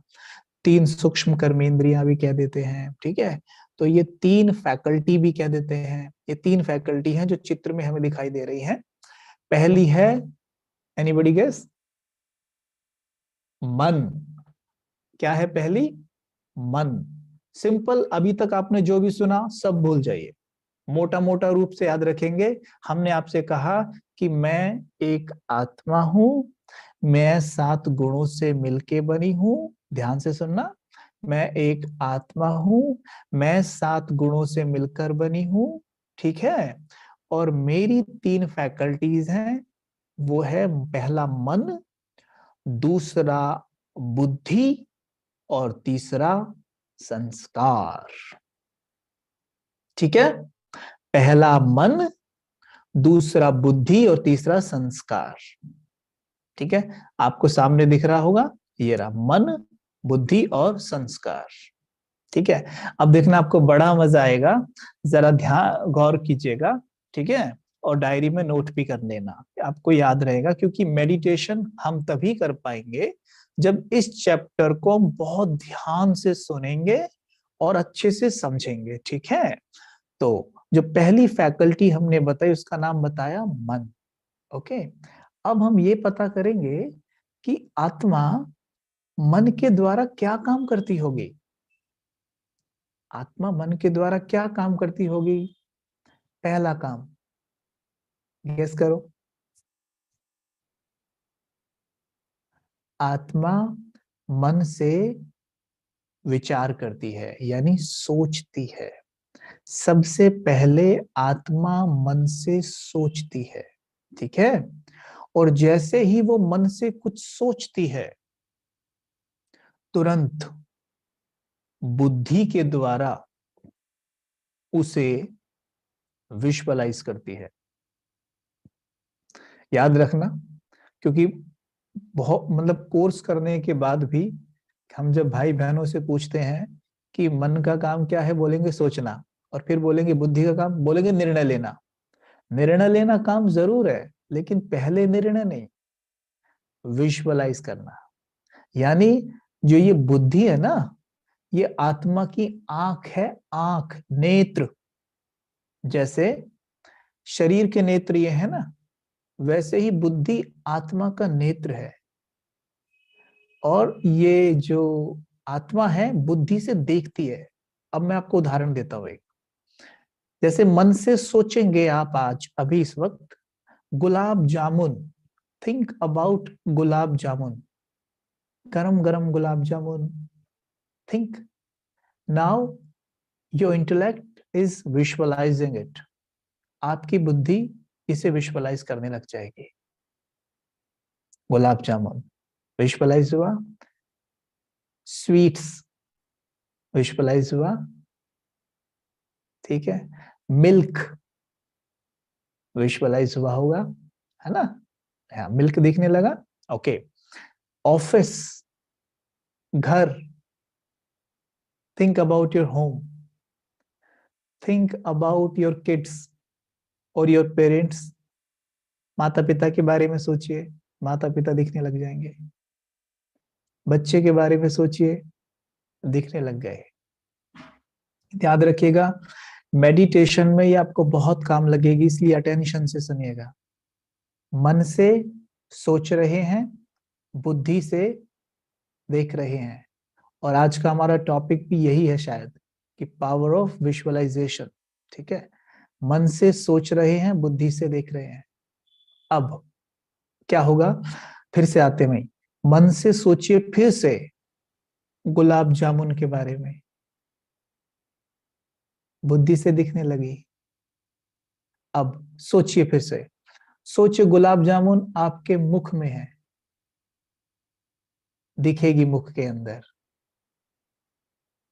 3 सूक्ष्म कर्मेंद्रियां भी कह देते हैं। ठीक है, तो ये 3 फैकल्टी भी कह देते हैं। ये 3 फैकल्टी हैं जो चित्र में हमें दिखाई दे रही हैं। पहली है, एनीबॉडी गेस? मन। क्या है पहली? मन। सिंपल, अभी तक आपने जो भी सुना सब भूल जाइए, मोटा मोटा रूप से याद रखेंगे। हमने आपसे कहा कि मैं एक आत्मा हूं, मैं 7 गुणों से मिलके बनी हूं। ध्यान से सुनना, मैं एक आत्मा हूं, मैं 7 गुणों से मिलकर बनी हूं। ठीक है, और मेरी 3 फैकल्टीज हैं। वो है पहला मन, दूसरा बुद्धि और तीसरा संस्कार। ठीक है, पहला मन, दूसरा बुद्धि और तीसरा संस्कार। ठीक है, आपको सामने दिख रहा होगा, ये रहा मन, बुद्धि और संस्कार। ठीक है, अब देखना आपको बड़ा मजा आएगा, जरा ध्यान गौर कीजिएगा। ठीक है, और डायरी में नोट भी कर लेना, आपको याद रहेगा, क्योंकि मेडिटेशन हम तभी कर पाएंगे जब इस चैप्टर को हम बहुत ध्यान से सुनेंगे और अच्छे से समझेंगे। ठीक है, तो जो पहली फैकल्टी हमने बताई उसका नाम बताया मन। ओके, अब हम ये पता करेंगे कि आत्मा मन के द्वारा क्या काम करती होगी। आत्मा मन के द्वारा क्या काम करती होगी? पहला काम गेस करो। आत्मा मन से विचार करती है, यानी सोचती है। सबसे पहले आत्मा मन से सोचती है। ठीक है, और जैसे ही वो मन से कुछ सोचती है, तुरंत बुद्धि के द्वारा उसे विजुअलाइज करती है। याद रखना, क्योंकि बहुत मतलब कोर्स करने के बाद भी हम जब भाई बहनों से पूछते हैं कि मन का काम क्या है, बोलेंगे सोचना, और फिर बोलेंगे बुद्धि का काम, बोलेंगे निर्णय लेना। निर्णय लेना काम जरूर है, लेकिन पहले निर्णय नहीं, विजुअलाइज करना। यानी जो ये बुद्धि है ना, ये आत्मा की आंख है, आंख, नेत्र। जैसे शरीर के नेत्र ये है ना, वैसे ही बुद्धि आत्मा का नेत्र है। और ये जो आत्मा है बुद्धि से देखती है। अब मैं आपको उदाहरण देता हूं एक। जैसे मन से सोचेंगे आप आज अभी इस वक्त गुलाब जामुन, थिंक अबाउट गुलाब जामुन, गरम गरम gulab jamun, think now your intellect is visualising it. आपकी बुद्धि इसे विजुअलाइज करने लग जाएगी। गुलाब जामुन विजुअलाइज हुआ, स्वीट्स विजुअलाइज हुआ, ठीक है, मिल्क विजुअलाइज हुआ होगा, है ना, हाँ मिल्क दिखने लगा, ओके। ऑफिस, घर, think about your home, think about your kids और योर पेरेंट्स, माता पिता के बारे में सोचिए, माता पिता दिखने लग जाएंगे। बच्चे के बारे में सोचिए, दिखने लग गए। याद रखिएगा, मेडिटेशन में ये आपको बहुत काम लगेगी, इसलिए अटेंशन से सुनिएगा। मन से सोच रहे हैं, बुद्धि से देख रहे हैं, और आज का हमारा टॉपिक भी यही है शायद, कि पावर ऑफ विजुअलाइजेशन, ठीक है। मन से सोच रहे हैं, बुद्धि से देख रहे हैं। अब क्या होगा, फिर से आते हैं, मन से सोचिए फिर से गुलाब जामुन के बारे में, बुद्धि से दिखने लगी। अब सोचिए फिर से, सोचिए गुलाब जामुन आपके मुख में है, दिखेगी मुख के अंदर,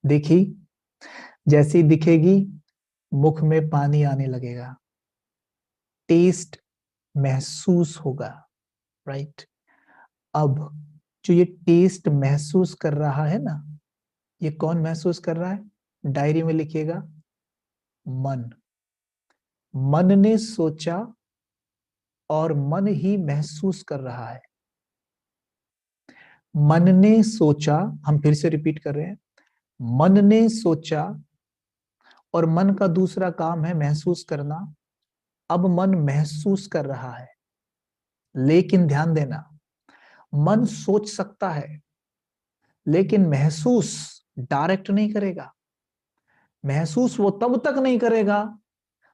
देखी, जैसी दिखेगी मुख में पानी आने लगेगा, टेस्ट महसूस होगा, राइट। अब जो ये टेस्ट महसूस कर रहा है ना, ये कौन महसूस कर रहा है, डायरी में लिखिएगा, मन। मन ने सोचा और मन ही महसूस कर रहा है। मन ने सोचा, हम फिर से रिपीट कर रहे हैं, मन ने सोचा, और मन का दूसरा काम है महसूस करना। अब मन महसूस कर रहा है, लेकिन ध्यान देना, मन सोच सकता है लेकिन महसूस डायरेक्ट नहीं करेगा। महसूस वो तब तक नहीं करेगा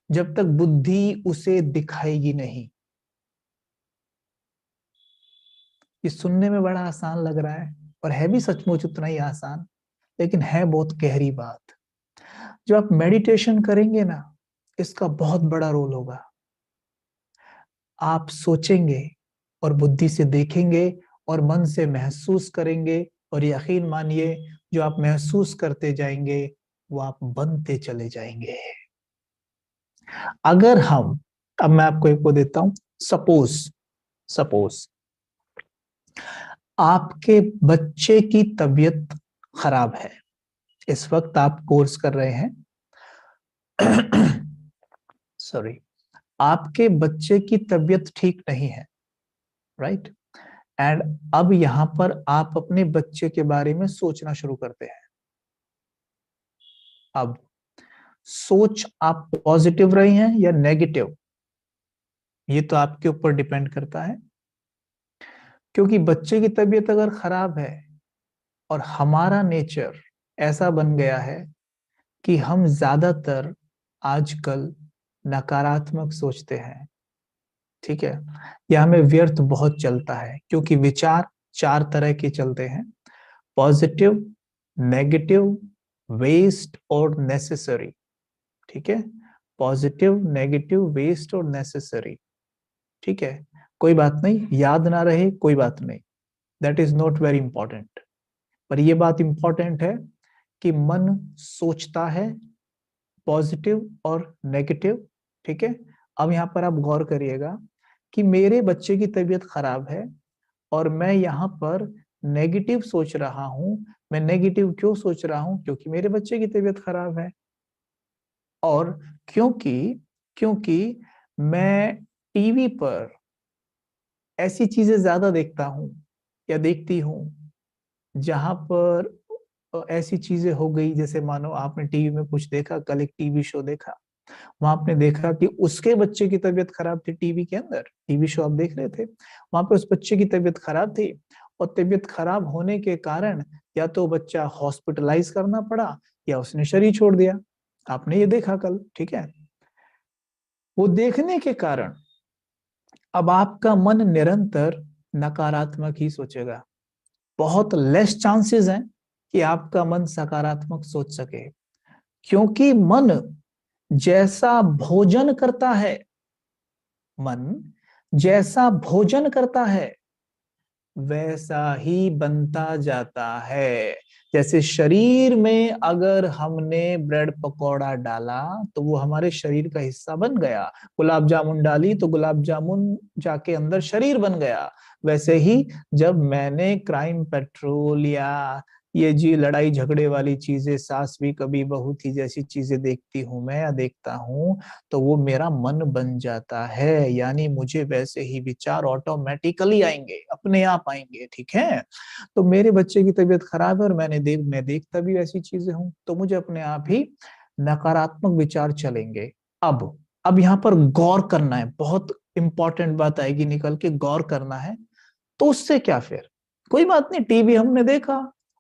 जब तक बुद्धि उसे दिखाएगी नहीं। ये सुनने में बड़ा आसान लग रहा है, और है भी सचमुच उतना ही आसान, लेकिन है बहुत गहरी बात। जब आप मेडिटेशन करेंगे ना, इसका बहुत बड़ा रोल होगा। आप सोचेंगे और बुद्धि से देखेंगे और मन से महसूस करेंगे, और यकीन मानिए जो आप महसूस करते जाएंगे वो आप बनते चले जाएंगे। अगर हम, अब मैं आपको एक वो देता हूं, सपोज आपके बच्चे की तबीयत खराब है, इस वक्त आप कोर्स कर रहे हैं, सॉरी, आपके बच्चे की तबीयत ठीक नहीं है, राइट, एंड अब यहां पर आप अपने बच्चे के बारे में सोचना शुरू करते हैं। अब सोच आप पॉजिटिव रही हैं या नेगेटिव, ये तो आपके ऊपर डिपेंड करता है, क्योंकि बच्चे की तबीयत अगर खराब है और हमारा नेचर ऐसा बन गया है कि हम ज्यादातर आजकल नकारात्मक सोचते हैं, ठीक है, यह हमें व्यर्थ बहुत चलता है, क्योंकि विचार 4 तरह के चलते हैं, पॉजिटिव, नेगेटिव, वेस्ट और नेसेसरी, ठीक है, पॉजिटिव, नेगेटिव, वेस्ट और नेसेसरी, ठीक है। कोई बात नहीं, याद ना रहे कोई बात नहीं, that is not very important, पर यह बात इंपॉर्टेंट है कि मन सोचता है पॉजिटिव और नेगेटिव, ठीक है। अब यहां पर आप गौर करिएगा कि मेरे बच्चे की तबीयत खराब है और मैं यहाँ पर नेगेटिव सोच रहा हूं। मैं नेगेटिव क्यों सोच रहा हूं, क्योंकि मेरे बच्चे की तबीयत खराब है, और क्योंकि मैं टीवी पर ऐसी चीजें ज्यादा देखता हूं या देखती हूं जहां पर ऐसी चीजें हो गई, जैसे मानो आपने टीवी में कुछ देखा, कल एक टीवी शो देखा, वहां आपने देखा कि उसके बच्चे की तबीयत खराब थी, टीवी के अंदर टीवी शो आप देख रहे थे, वहां पे उस बच्चे की तबीयत खराब थी, और तबीयत खराब होने के कारण या तो बच्चा हॉस्पिटलाइज करना पड़ा या उसने शरीर छोड़ दिया, आपने ये देखा कल, ठीक है। वो देखने के कारण अब आपका मन निरंतर नकारात्मक ही सोचेगा, बहुत लेस चांसेस हैं कि आपका मन सकारात्मक सोच सके, क्योंकि मन जैसा भोजन करता है, मन जैसा भोजन करता है वैसा ही बनता जाता है। जैसे शरीर में अगर हमने ब्रेड पकौड़ा डाला तो वो हमारे शरीर का हिस्सा बन गया, गुलाब जामुन डाली तो गुलाब जामुन जाके अंदर शरीर बन गया। वैसे ही जब मैंने क्राइम पेट्रोल या ये जी लड़ाई झगड़े वाली चीजें, सास भी कभी बहू थी जैसी चीजें देखती हूं मैं या देखता हूं, तो वो मेरा मन बन जाता है। यानी मुझे वैसे ही विचार ऑटोमेटिकली आएंगे, अपने आप आएंगे, ठीक है। तो मेरे बच्चे की तबीयत खराब है और मैं देखता भी ऐसी चीजें हूं, तो मुझे अपने आप ही नकारात्मक विचार चलेंगे। अब यहाँ पर गौर करना है, बहुत इंपॉर्टेंट बात आएगी निकल के, गौर करना है। तो उससे क्या, फिर कोई बात नहीं, टीवी हमने देखा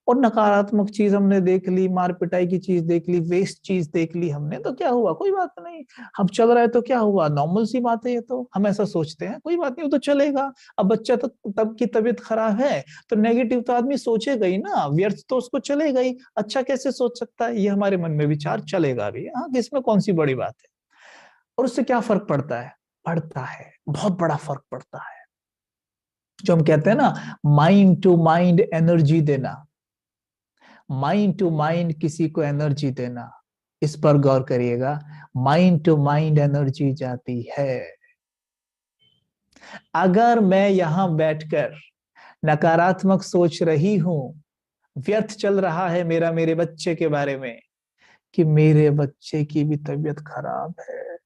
और नकारात्मक चीज हमने देख ली, मार पिटाई की चीज देख ली, वेस्ट चीज देख ली हमने, तो क्या हुआ, कोई बात नहीं। अब चल रहा है तो क्या हुआ, नॉर्मल सी बात है ये तो, हम ऐसा सोचते हैं, कोई बात नहीं वो तो चलेगा। अब बच्चा तो तब की तबीयत खराब है तो नेगेटिव तो आदमी सोचेगा ही ना, व्यर्थ तो उसको चलेगा ही, अच्छा कैसे सोच सकता है, ये हमारे मन में विचार चलेगा भी। हाँ, इसमें कौन सी बड़ी बात है। और उससे क्या फर्क पड़ता है, पड़ता है, बहुत बड़ा फर्क पड़ता है। जो हम कहते हैं ना, माइंड टू माइंड एनर्जी देना, माइंड टू माइंड किसी को एनर्जी देना, इस पर गौर करिएगा। माइंड टू माइंड एनर्जी जाती है। अगर मैं यहां बैठकर नकारात्मक सोच रही हूं, व्यर्थ चल रहा है मेरा मेरे बच्चे के बारे में, कि मेरे बच्चे की भी तबीयत खराब है,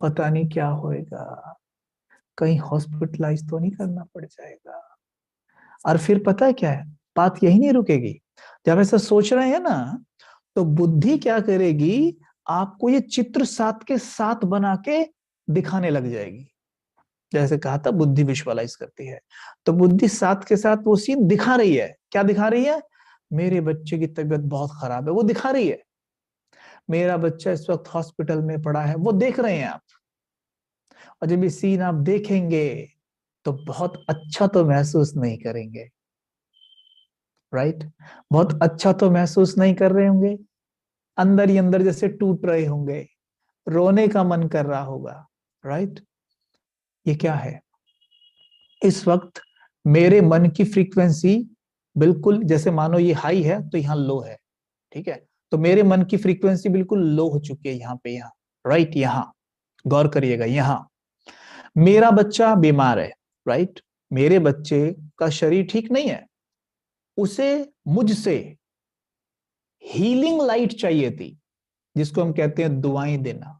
पता नहीं क्या होएगा, कहीं हॉस्पिटलाइज तो नहीं करना पड़ जाएगा। और फिर पता है क्या है, बात यही नहीं रुकेगी। जब ऐसा सोच रहे हैं ना, तो बुद्धि क्या करेगी, आपको ये चित्र साथ के साथ बना के दिखाने लग जाएगी। जैसे कहा था, बुद्धि विजुअलाइज करती है, तो बुद्धि साथ के साथ वो सीन दिखा रही है। क्या दिखा रही है, मेरे बच्चे की तबीयत बहुत खराब है, वो दिखा रही है। मेरा बच्चा इस वक्त हॉस्पिटल में पड़ा है, वो देख रहे हैं आप। और जब ये सीन आप देखेंगे तो बहुत अच्छा तो महसूस नहीं करेंगे, राइट। बहुत अच्छा तो महसूस नहीं कर रहे होंगे, अंदर ही अंदर जैसे टूट रहे होंगे, रोने का मन कर रहा होगा, राइट। ये क्या है, इस वक्त मेरे मन की फ्रीक्वेंसी बिल्कुल, जैसे मानो ये हाई है तो यहाँ लो है, ठीक है। तो मेरे मन की फ्रीक्वेंसी बिल्कुल लो हो चुकी है यहाँ पे, यहाँ राइट, यहाँ गौर करिएगा। यहाँ मेरा बच्चा बीमार है, राइट, मेरे बच्चे का शरीर ठीक नहीं है, उसे मुझसे हीलिंग लाइट चाहिए थी, जिसको हम कहते हैं दुआएं देना।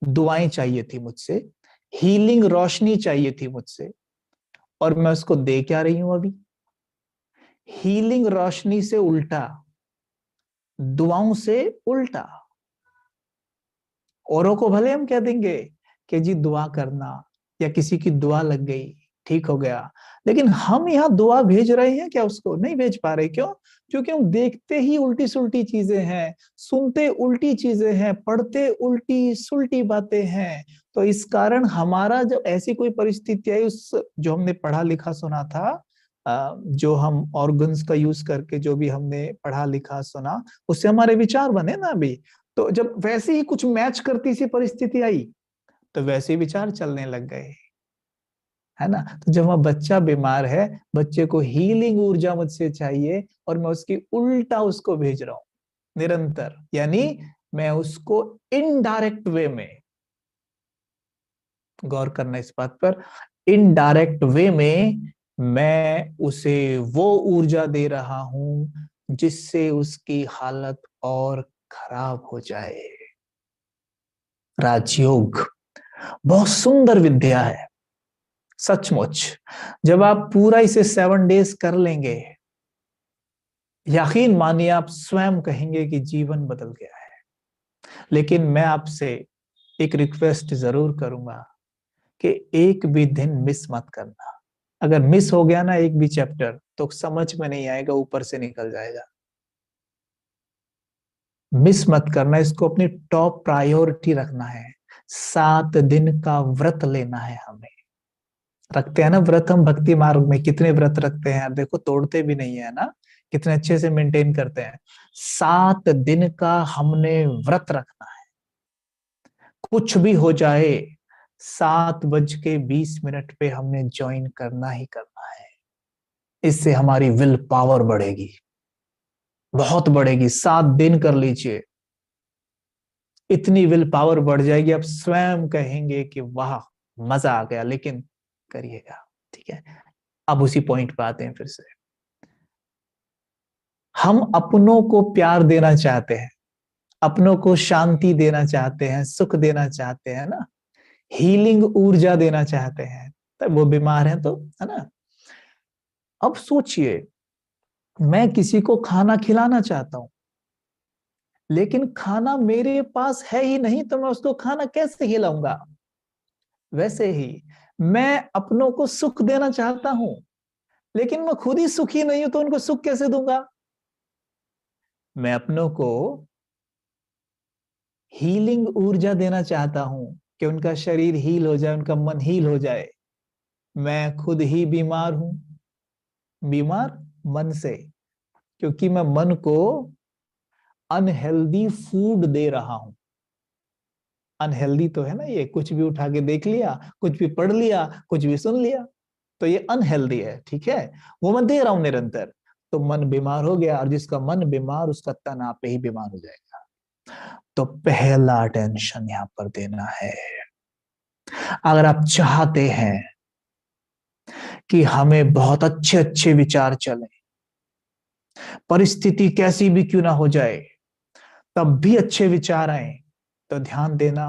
दुआएं चाहिए थी मुझसे, हीलिंग रोशनी चाहिए थी मुझसे, और मैं उसको दे क्या रही हूं अभी, हीलिंग रोशनी से उल्टा, दुआओं से उल्टा। औरों को भले हम कह देंगे कि जी दुआ करना, या किसी की दुआ लग गई ठीक हो गया, लेकिन हम यहाँ दुआ भेज रहे हैं क्या, उसको नहीं भेज पा रहे। क्यों, क्योंकि हम देखते ही उल्टी सुल्टी चीजें हैं, सुनते उल्टी चीजें हैं, पढ़ते उल्टी सुल्टी बातें हैं। तो इस कारण हमारा जब ऐसी कोई परिस्थिति आई, उस जो हमने पढ़ा लिखा सुना था, जो हम ऑर्गन्स का यूज करके जो भी हमने पढ़ा लिखा सुना, उससे हमारे विचार बने ना अभी। तो जब वैसे ही कुछ मैच करती सी परिस्थिति आई, तो वैसे ही विचार चलने लग गए, है ना। तो जब वह बच्चा बीमार है, बच्चे को हीलिंग ऊर्जा मुझसे चाहिए, और मैं उसकी उल्टा उसको भेज रहा हूं निरंतर, यानी मैं उसको इनडायरेक्ट वे में, गौर करना इस बात पर, इनडायरेक्ट वे में मैं उसे वो ऊर्जा दे रहा हूं जिससे उसकी हालत और खराब हो जाए। राजयोग बहुत सुंदर विद्या है सचमुच। जब आप पूरा इसे 7 डेज कर लेंगे, यकीन मानिए आप स्वयं कहेंगे कि जीवन बदल गया है। लेकिन मैं आपसे एक रिक्वेस्ट जरूर करूंगा कि एक भी दिन मिस मत करना। अगर मिस हो गया ना एक भी चैप्टर, तो समझ में नहीं आएगा, ऊपर से निकल जाएगा। मिस मत करना, इसको अपनी टॉप प्रायोरिटी रखना है। 7 दिन का व्रत लेना है हमें। रखते हैं ना व्रत हम भक्ति मार्ग में, कितने व्रत रखते हैं, देखो तोड़ते भी नहीं है ना, कितने अच्छे से मेंटेन करते हैं। 7 दिन का हमने व्रत रखना है। कुछ भी हो जाए, 7:20 पे हमने ज्वाइन करना ही करना है। इससे हमारी विल पावर बढ़ेगी, बहुत बढ़ेगी। 7 दिन कर लीजिए, इतनी विल पावर बढ़ जाएगी, आप स्वयं कहेंगे कि वाह मजा आ गया। लेकिन करिएगा, ठीक है। अब उसी पॉइंट पे आते हैं फिर से। हम अपनों को प्यार देना चाहते हैं, अपनों को शांति देना चाहते हैं, सुख देना चाहते हैं ना, हीलिंग ऊर्जा देना चाहते हैं। तब वो बीमार है तो, है ना। अब सोचिए, मैं किसी को खाना खिलाना चाहता हूं, लेकिन खाना मेरे पास है ही नहीं, तो मैं उसको खाना कैसे खिलाऊंगा। वैसे ही मैं अपनों को सुख देना चाहता हूं, लेकिन मैं खुद ही सुखी नहीं हूं, तो उनको सुख कैसे दूंगा। मैं अपनों को हीलिंग ऊर्जा देना चाहता हूं कि उनका शरीर हील हो जाए, उनका मन हील हो जाए। मैं खुद ही बीमार हूं, बीमार मन से, क्योंकि मैं मन को अनहेल्दी फूड दे रहा हूं। अनहेल्दी तो है ना, ये कुछ भी उठा के देख लिया, कुछ भी पढ़ लिया, कुछ भी सुन लिया, तो ये अनहेल्दी है, ठीक है। वो मैं दे रहा हूं निरंतर, तो मन बीमार हो गया। और जिसका मन बीमार, उसका तन आप पे ही बीमार हो जाएगा। तो पहला टेंशन यहां पर देना है। अगर आप चाहते हैं कि हमें बहुत अच्छे अच्छे विचार चले, परिस्थिति कैसी भी क्यों ना हो जाए, तब भी अच्छे विचार आए, तो ध्यान देना,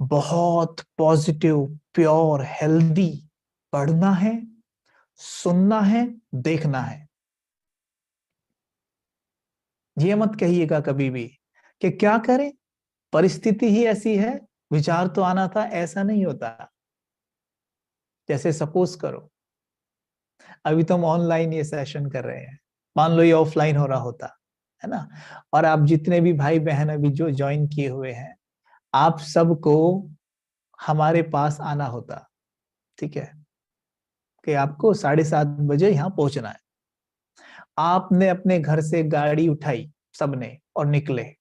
बहुत पॉजिटिव, प्योर, हेल्दी पढ़ना है, सुनना है, देखना है। ये मत कहिएगा कभी भी कि क्या करें, परिस्थिति ही ऐसी है, विचार तो आना था। ऐसा नहीं होता। जैसे सपोज करो, अभी तो हम ऑनलाइन ये सेशन कर रहे हैं, मान लो ये ऑफलाइन हो रहा होता, है ना। और आप जितने भी भाई बहन अभी जो ज्वाइन किए हुए हैं, आप सबको हमारे पास आना होता, ठीक है, कि आपको 7:30 यहाँ पहुंचना है। आपने अपने घर से गाड़ी उठाई सबने और निकले,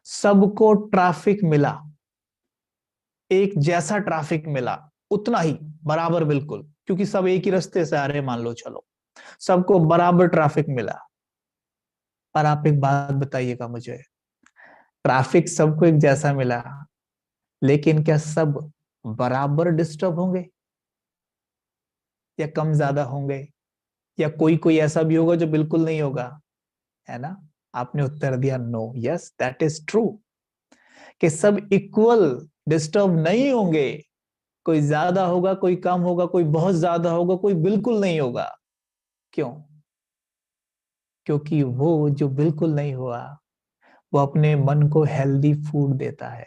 सबको ट्रैफिक मिला, एक जैसा ट्रैफिक मिला, उतना ही बराबर, बिल्कुल, क्योंकि सब एक ही रास्ते से आ रहे हैं, मान लो, चलो सबको बराबर ट्रैफिक मिला। पर आप एक बात बताइएगा मुझे, ट्रैफिक सबको एक जैसा मिला, लेकिन क्या सब बराबर डिस्टर्ब होंगे, या कम ज्यादा होंगे, या कोई कोई ऐसा भी होगा जो बिल्कुल नहीं होगा, है ना। आपने उत्तर दिया no, yes that is true, कि सब इक्वल डिस्टर्ब नहीं होंगे। कोई ज्यादा होगा, कोई कम होगा, कोई बहुत ज्यादा होगा, कोई बिल्कुल नहीं होगा। क्यों? क्योंकि वो जो बिल्कुल नहीं हुआ, वो अपने मन को हेल्दी फूड देता है,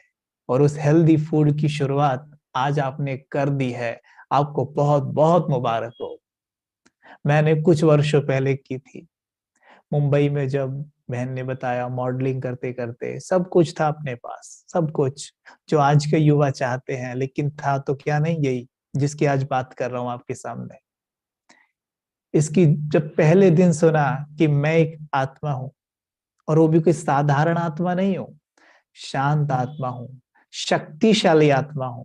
और उस हेल्दी फूड की शुरुआत आज आपने कर दी है। आपको बहुत बहुत मुबारक हो। मैंने कुछ वर्षों पहले की थी, मुंबई में, जब बहन ने बताया, मॉडलिंग करते करते सब कुछ था अपने पास, सब कुछ जो आज के युवा चाहते हैं, लेकिन था तो क्या नहीं, यही जिसकी आज बात कर रहा हूं आपके सामने। इसकी जब पहले दिन सुना कि मैं एक आत्मा हूं, और वो भी कोई साधारण आत्मा नहीं हूं, शांत आत्मा हूं, शक्तिशाली आत्मा हूं,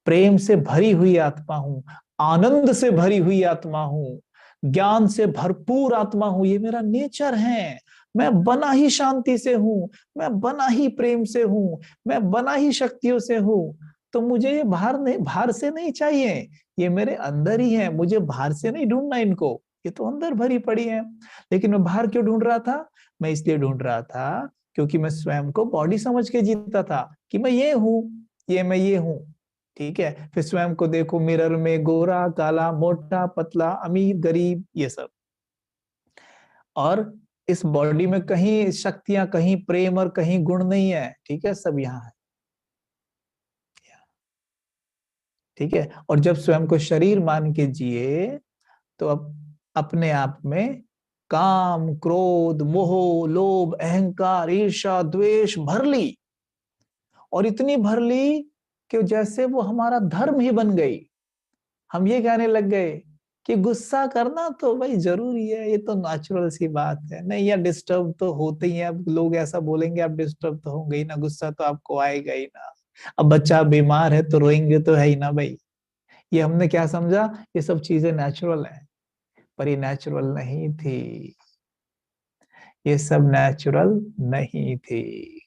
प्रेम से भरी हुई आत्मा हूं, आनंद से भरी हुई आत्मा हूं, ज्ञान से भरपूर आत्मा हूं, ये मेरा नेचर है। मैं बना ही शांति से हूं, मैं बना ही प्रेम से हूं, मैं बना ही शक्तियों से हूं। तो मुझे ये बाहर से नहीं चाहिए, ये मेरे अंदर ही है। मुझे बाहर से नहीं ढूंढना इनको, ये तो अंदर भरी पड़ी है। लेकिन मैं बाहर क्यों ढूंढ रहा था? मैं इसलिए ढूंढ रहा था क्योंकि मैं स्वयं को बॉडी समझ के जीता था कि मैं ये हूं, ये मैं ये हूं, ठीक है। फिर स्वयं को देखो मिरर में, गोरा काला, मोटा पतला, अमीर गरीब, ये सब। और इस बॉडी में कहीं शक्तियां, कहीं प्रेम और कहीं गुण नहीं है, ठीक है, सब यहाँ है, ठीक है। और जब स्वयं को शरीर मान के जिए, तो अब अपने आप में काम, क्रोध, मोह, लोभ, अहंकार, ईर्ष्या, द्वेष भर ली, और इतनी भर ली कि जैसे वो हमारा धर्म ही बन गई। हम ये कहने लग गए कि गुस्सा करना तो भाई जरूरी है, ये तो नेचुरल सी बात है, नहीं यार डिस्टर्ब तो होते ही हैं। अब लोग ऐसा बोलेंगे, आप डिस्टर्ब तो होंगे ही ना, गुस्सा तो आपको आएगा ही ना, अब बच्चा बीमार है तो रोएंगे तो है ही ना भाई। ये हमने क्या समझा, ये सब चीजें नेचुरल है, पर ये नेचुरल नहीं थी, ये सब नेचुरल नहीं थी।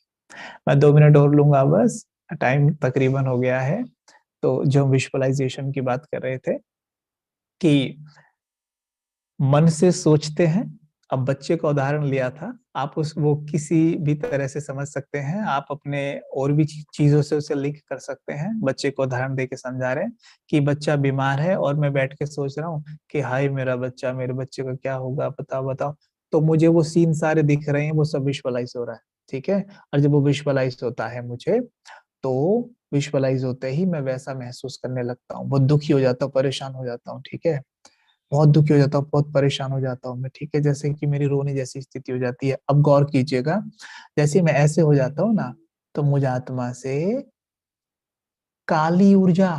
मैं 2 मिनट और लूंगा बस, टाइम तकरीबन हो गया है। तो जो हम विजुअलाइजेशन की बात कर रहे थे कि मन से सोचते हैं। अब बच्चे का उदाहरण लिया था, आप उस वो किसी भी तरह से समझ सकते हैं, आप अपने और भी चीजों से उसे लिंक कर सकते हैं। बच्चे को उदाहरण दे के समझा रहे हैं कि बच्चा बीमार है और मैं बैठ के सोच रहा हूँ कि हाय मेरा बच्चा, मेरे बच्चे का क्या होगा, बताओ बताओ। तो मुझे वो सीन सारे दिख रहे हैं, वो सब विजुअलाइज हो रहा है, ठीक है। और जब वो विजुअलाइज होता है मुझे, तो विजुअलाइज होते ही मैं वैसा महसूस करने लगता हूँ, बहुत दुखी हो जाता हूँ, परेशान हो जाता हूँ, ठीक है। बहुत दुखी हो जाता हूँ, बहुत परेशान हो जाता हूँ मैं, ठीक है। जैसे कि मेरी रोने जैसी स्थिति हो जाती है। अब गौर कीजिएगा, जैसे मैं ऐसे हो जाता हूँ ना, तो मुझे आत्मा से काली ऊर्जा,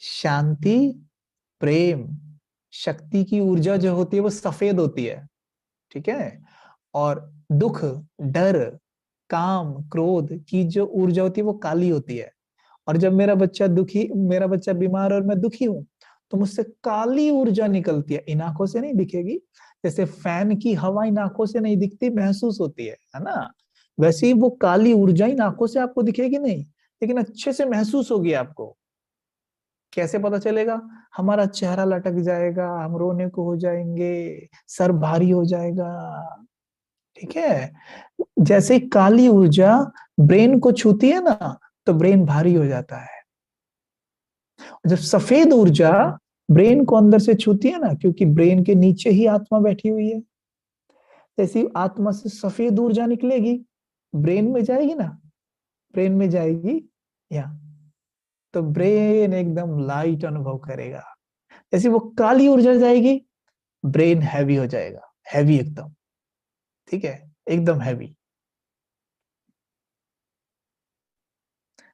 शांति, प्रेम, शक्ति की ऊर्जा जो होती है वो सफेद होती है, ठीक है। और दुख, डर, काम, क्रोध की जो ऊर्जा होती है वो काली होती है। और जब मेरा बच्चा दुखी, मेरा बच्चा बीमार और मैं दुखी हूं, तो मुझसे काली ऊर्जा निकलती है। इन आंखों से नहीं दिखेगी, जैसे फैन की हवा इन आंखों से नहीं दिखती, महसूस होती है ना। वैसे ही वो काली ऊर्जा इन आंखों से आपको दिखेगी नहीं, लेकिन अच्छे से महसूस होगी आपको। कैसे पता चलेगा? हमारा चेहरा लटक जाएगा, हम रोने को हो जाएंगे, सर भारी हो जाएगा, ठीक है। जैसे काली ऊर्जा ब्रेन को छूती है ना, तो ब्रेन भारी हो जाता है। जब सफेद ऊर्जा ब्रेन को अंदर से छूती है ना, क्योंकि ब्रेन के नीचे ही आत्मा बैठी हुई है, जैसी आत्मा से सफेद ऊर्जा निकलेगी, ब्रेन में जाएगी ना, ब्रेन में जाएगी यहाँ, तो ब्रेन एकदम लाइट अनुभव करेगा। जैसे वो काली ऊर्जा जाएगी, ब्रेन हैवी हो जाएगा, हैवी एकदम, ठीक है, एकदम हैवी।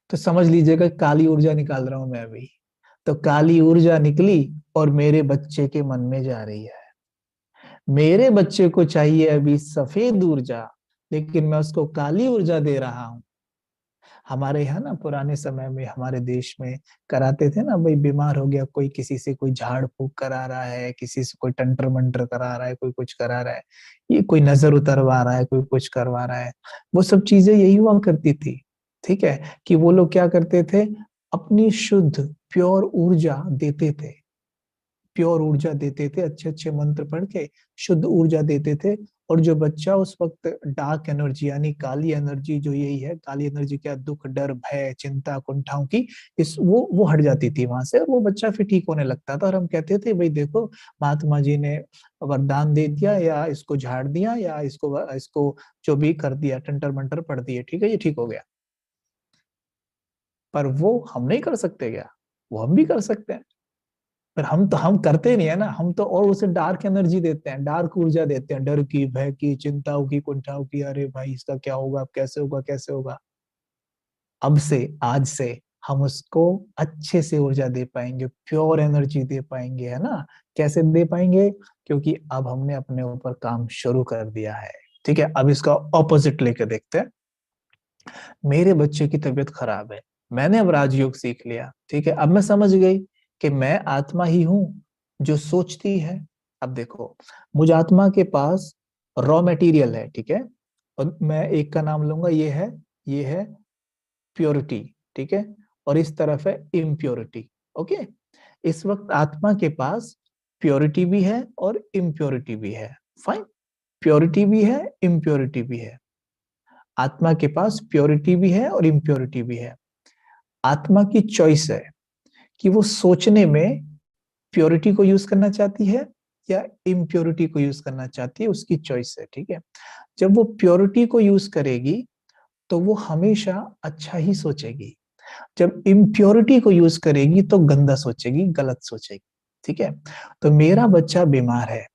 तो समझ लीजिएगा काली ऊर्जा निकाल रहा हूं मैं अभी। तो काली ऊर्जा निकली और मेरे बच्चे के मन में जा रही है। मेरे बच्चे को चाहिए अभी सफेद ऊर्जा, लेकिन मैं उसको काली ऊर्जा दे रहा हूं। हमारे यहाँ ना पुराने समय में हमारे देश में कराते थे ना, भाई बीमार हो गया कोई, किसी से कोई झाड़ फूक करा रहा है, किसी से कोई टंटर मंटर करा रहा है, कोई कुछ करा रहा है, ये कोई नजर उतरवा रहा है, कोई कुछ करवा रहा है। वो सब चीजें यही हुआ करती थी, ठीक है। कि वो लोग क्या करते थे, अपनी शुद्ध प्योर ऊर्जा देते थे, प्योर ऊर्जा देते थे, अच्छे अच्छे मंत्र पढ़ के शुद्ध ऊर्जा देते थे। और जो बच्चा उस वक्त डार्क एनर्जी यानी काली एनर्जी, जो यही है काली एनर्जी, क्या दुख, डर, भय, चिंता, कुंठाओं की, इस वो हट जाती थी वहां से, और वो बच्चा फिर ठीक होने लगता था। और हम कहते थे भाई देखो, महात्मा जी ने वरदान दे दिया, या इसको झाड़ दिया, या इसको इसको जो भी कर दिया, टंटर मंटर पढ़ दिए, ठीक है, ये ठीक हो गया। पर वो हम नहीं कर सकते क्या? वो हम भी कर सकते हैं, पर हम करते नहीं है ना। हम तो और उसे डार्क एनर्जी देते हैं, डार्क ऊर्जा देते हैं, डर की, भय की, चिंताओं की, कुंठाओं की, अरे भाई इसका क्या होगा, अब कैसे होगा, कैसे होगा। अब से, आज से हम उसको अच्छे से ऊर्जा दे पाएंगे, प्योर एनर्जी दे पाएंगे, है ना। कैसे दे पाएंगे? क्योंकि अब हमने अपने ऊपर काम शुरू कर दिया है, ठीक है। अब इसका ऑपोजिट लेके देखते हैं। मेरे बच्चे की तबीयत खराब है, मैंने अब राजयोग सीख लिया, ठीक है। अब मैं समझ गई कि मैं आत्मा ही हूं जो सोचती है। अब देखो, मुझ आत्मा के पास रॉ मटेरियल है, ठीक है। और मैं एक का नाम लूंगा, ये है प्योरिटी, ठीक है। और इस तरफ है इम्प्योरिटी, ओके। इस वक्त आत्मा के पास प्योरिटी भी है और इम्प्योरिटी भी है, फाइन। प्योरिटी भी है, इम्प्योरिटी भी है। आत्मा के पास प्योरिटी भी है और इम्प्योरिटी भी है। आत्मा की चॉइस है कि वो सोचने में प्योरिटी को यूज करना चाहती है या इम्प्योरिटी को यूज करना चाहती है, उसकी चॉइस है, ठीक है। जब वो प्योरिटी को यूज करेगी तो वो हमेशा अच्छा ही सोचेगी। जब इम्प्योरिटी को यूज करेगी तो गंदा सोचेगी, गलत सोचेगी, ठीक है। तो मेरा बच्चा बीमार है,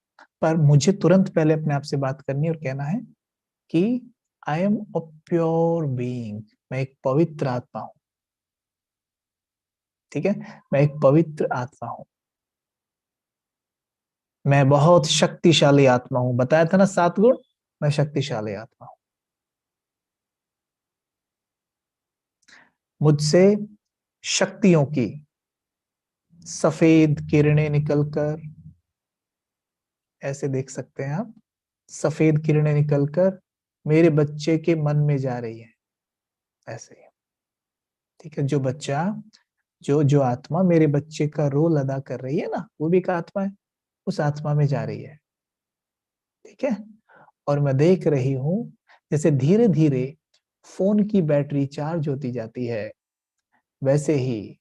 पर मुझे तुरंत पहले अपने आप से बात करनी और कहना है कि आई एम अ प्योर बीइंग, मैं एक पवित्र आत्मा हूं, ठीक है। मैं एक पवित्र आत्मा हूं, मैं बहुत शक्तिशाली आत्मा हूं। बताया था ना 7 गुण, मैं शक्तिशाली आत्मा हूं। मुझसे शक्तियों की सफेद किरणें निकलकर, ऐसे देख सकते हैं आप, सफेद किरणें निकलकर मेरे बच्चे के मन में जा रही है, ऐसे ही। ठीक है, जो बच्चा, जो जो आत्मा मेरे बच्चे का रोल अदा कर रही है ना, वो भी एक आत्मा है, उस आत्मा में जा रही है। ठीक है, और मैं देख रही हूं जैसे धीरे धीरे फोन की बैटरी चार्ज होती जाती है, वैसे ही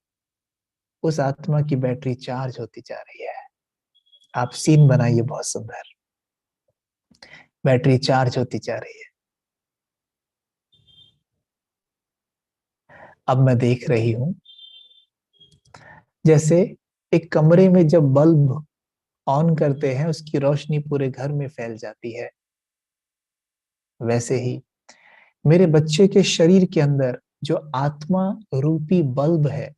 उस आत्मा की बैटरी चार्ज होती जा रही है। आप सीन बनाइए बहुत सुंदर, बैटरी चार्ज होती जा रही है। अब मैं देख रही हूं जैसे एक कमरे में जब बल्ब ऑन करते हैं उसकी रोशनी पूरे घर में फैल जाती है, वैसे ही मेरे बच्चे के शरीर के अंदर जो आत्मा रूपी बल्ब है,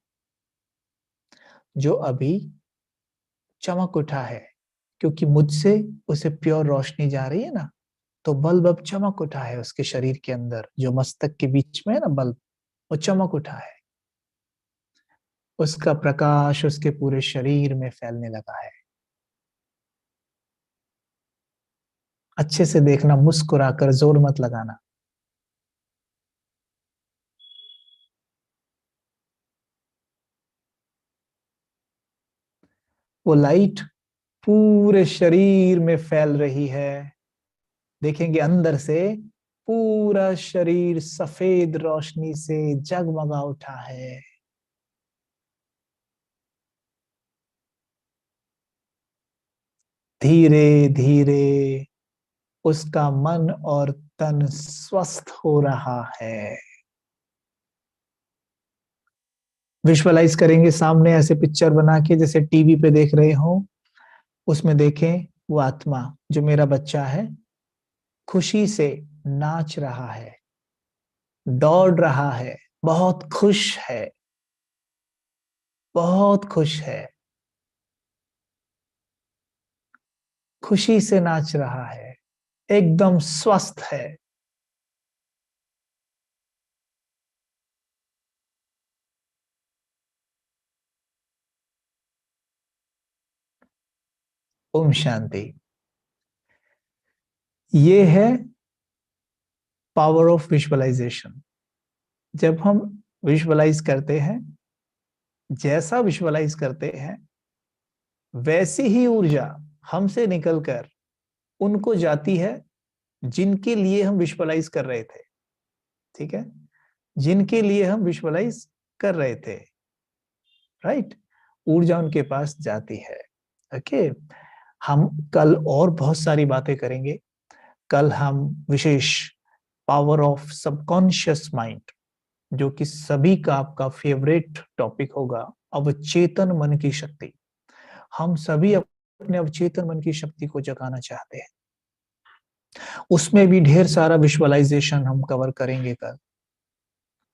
जो अभी चमक उठा है, क्योंकि मुझसे उसे प्योर रोशनी जा रही है ना, तो बल्ब अब चमक उठा है उसके शरीर के अंदर, जो मस्तक के बीच में है ना बल्ब, वो चमक उठा है, उसका प्रकाश उसके पूरे शरीर में फैलने लगा है। अच्छे से देखना, मुस्कुराकर, जोर मत लगाना। वो लाइट पूरे शरीर में फैल रही है। देखेंगे अंदर से पूरा शरीर सफेद रोशनी से जगमगा उठा है। धीरे धीरे उसका मन और तन स्वस्थ हो रहा है। विजुअलाइज करेंगे सामने ऐसे पिक्चर बना के, जैसे टीवी पे देख रहे हो, उसमें देखें वो आत्मा जो मेरा बच्चा है खुशी से नाच रहा है, दौड़ रहा है, बहुत खुश है, बहुत खुश है, खुशी से नाच रहा है, एकदम स्वस्थ है। ओम शांति। ये है पावर ऑफ विजुअलाइजेशन। जब हम विजुअलाइज करते हैं, जैसा विजुअलाइज करते हैं, वैसी ही ऊर्जा हमसे निकलकर उनको जाती है जिनके लिए हम विजुअलाइज कर रहे थे। ठीक है, जिनके लिए हम विजुअलाइज कर रहे थे, राइट, ऊर्जा उनके पास जाती है। ओके, हम कल और बहुत सारी बातें करेंगे। कल हम विशेष पावर ऑफ सबकॉन्शियस माइंड, जो कि सभी का आपका फेवरेट टॉपिक होगा, अवचेतन मन की शक्ति। हम सभी अपने अवचेतन मन की शक्ति को जगाना चाहते हैं, उसमें भी ढेर सारा विजुअलाइजेशन हम कवर करेंगे कल।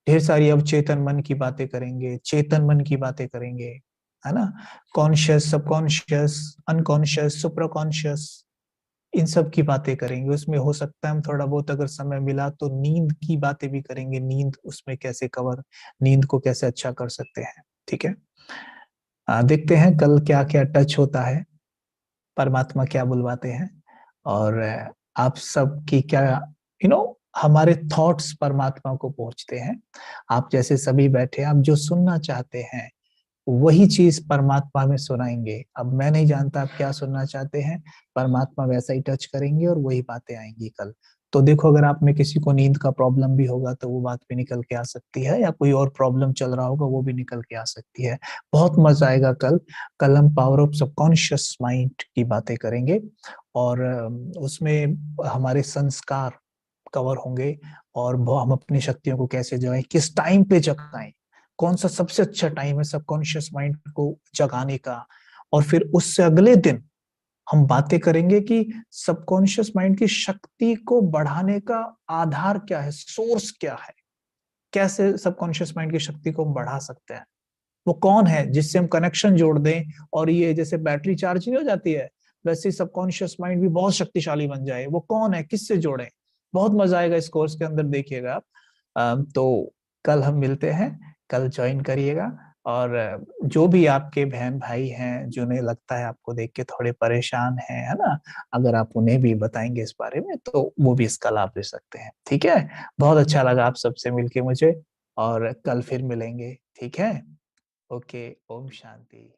ढेर सारी अवचेतन मन की बातें करेंगे, चेतन मन की बातें करेंगे, है ना, कॉन्शियस, सबकॉन्शियस, अनकॉन्शियस, सुपरकॉन्शियस, इन सब की बातें करेंगे। उसमें हो सकता है हम थोड़ा बहुत अगर समय मिला तो नींद की बातें भी करेंगे, नींद उसमें कैसे कवर, नींद को कैसे अच्छा कर सकते हैं। ठीक है, देखते हैं कल क्या क्या टच होता है, परमात्मा क्या बुलवाते हैं, और आप सब की क्या हमारे थॉट्स परमात्मा को पहुंचते हैं। आप जैसे सभी बैठे, आप जो सुनना चाहते हैं वही चीज परमात्मा में सुनाएंगे। अब मैं नहीं जानता आप क्या सुनना चाहते हैं, परमात्मा वैसा ही टच करेंगे और वही बातें आएंगी कल। तो देखो, अगर आप में किसी को नींद का प्रॉब्लम भी होगा तो वो बात भी निकल के आ सकती है, या कोई और प्रॉब्लम चल रहा होगा वो भी निकल के आ सकती है। बहुत मजा आएगा कल। कल हम पावर ऑफ सबकॉन्शियस माइंड की बातें करेंगे, और उसमें हमारे संस्कार कवर होंगे, और हम अपनी शक्तियों को कैसे जगाएं, किस टाइम पे जगाएं, कौन सा सबसे अच्छा टाइम है सबकॉन्शियस माइंड को जगाने का। और फिर उससे अगले दिन हम बातें करेंगे कि सबकॉन्शियस माइंड की शक्ति को बढ़ाने का आधार क्या है, सोर्स क्या है, कैसे सबकॉन्शियस माइंड की शक्ति को हम बढ़ा सकते हैं, वो कौन है जिससे हम कनेक्शन जोड़ दें, और ये जैसे बैटरी चार्ज नहीं हो जाती है, वैसे सबकॉन्शियस माइंड भी बहुत शक्तिशाली बन जाए। वो कौन है, किससे जोड़े, बहुत मजा आएगा इस कोर्स के अंदर, देखिएगा आप। तो कल हम मिलते हैं कल ज्वाइन करिएगा। और जो भी आपके बहन भाई हैं जिन्हें लगता है आपको देख के थोड़े परेशान हैं, है ना, अगर आप उन्हें भी बताएंगे इस बारे में तो वो भी इसका लाभ ले सकते हैं। ठीक है, बहुत अच्छा लगा आप सबसे मिलके मुझे, और कल फिर मिलेंगे। ठीक है, ओके, ओम शांति।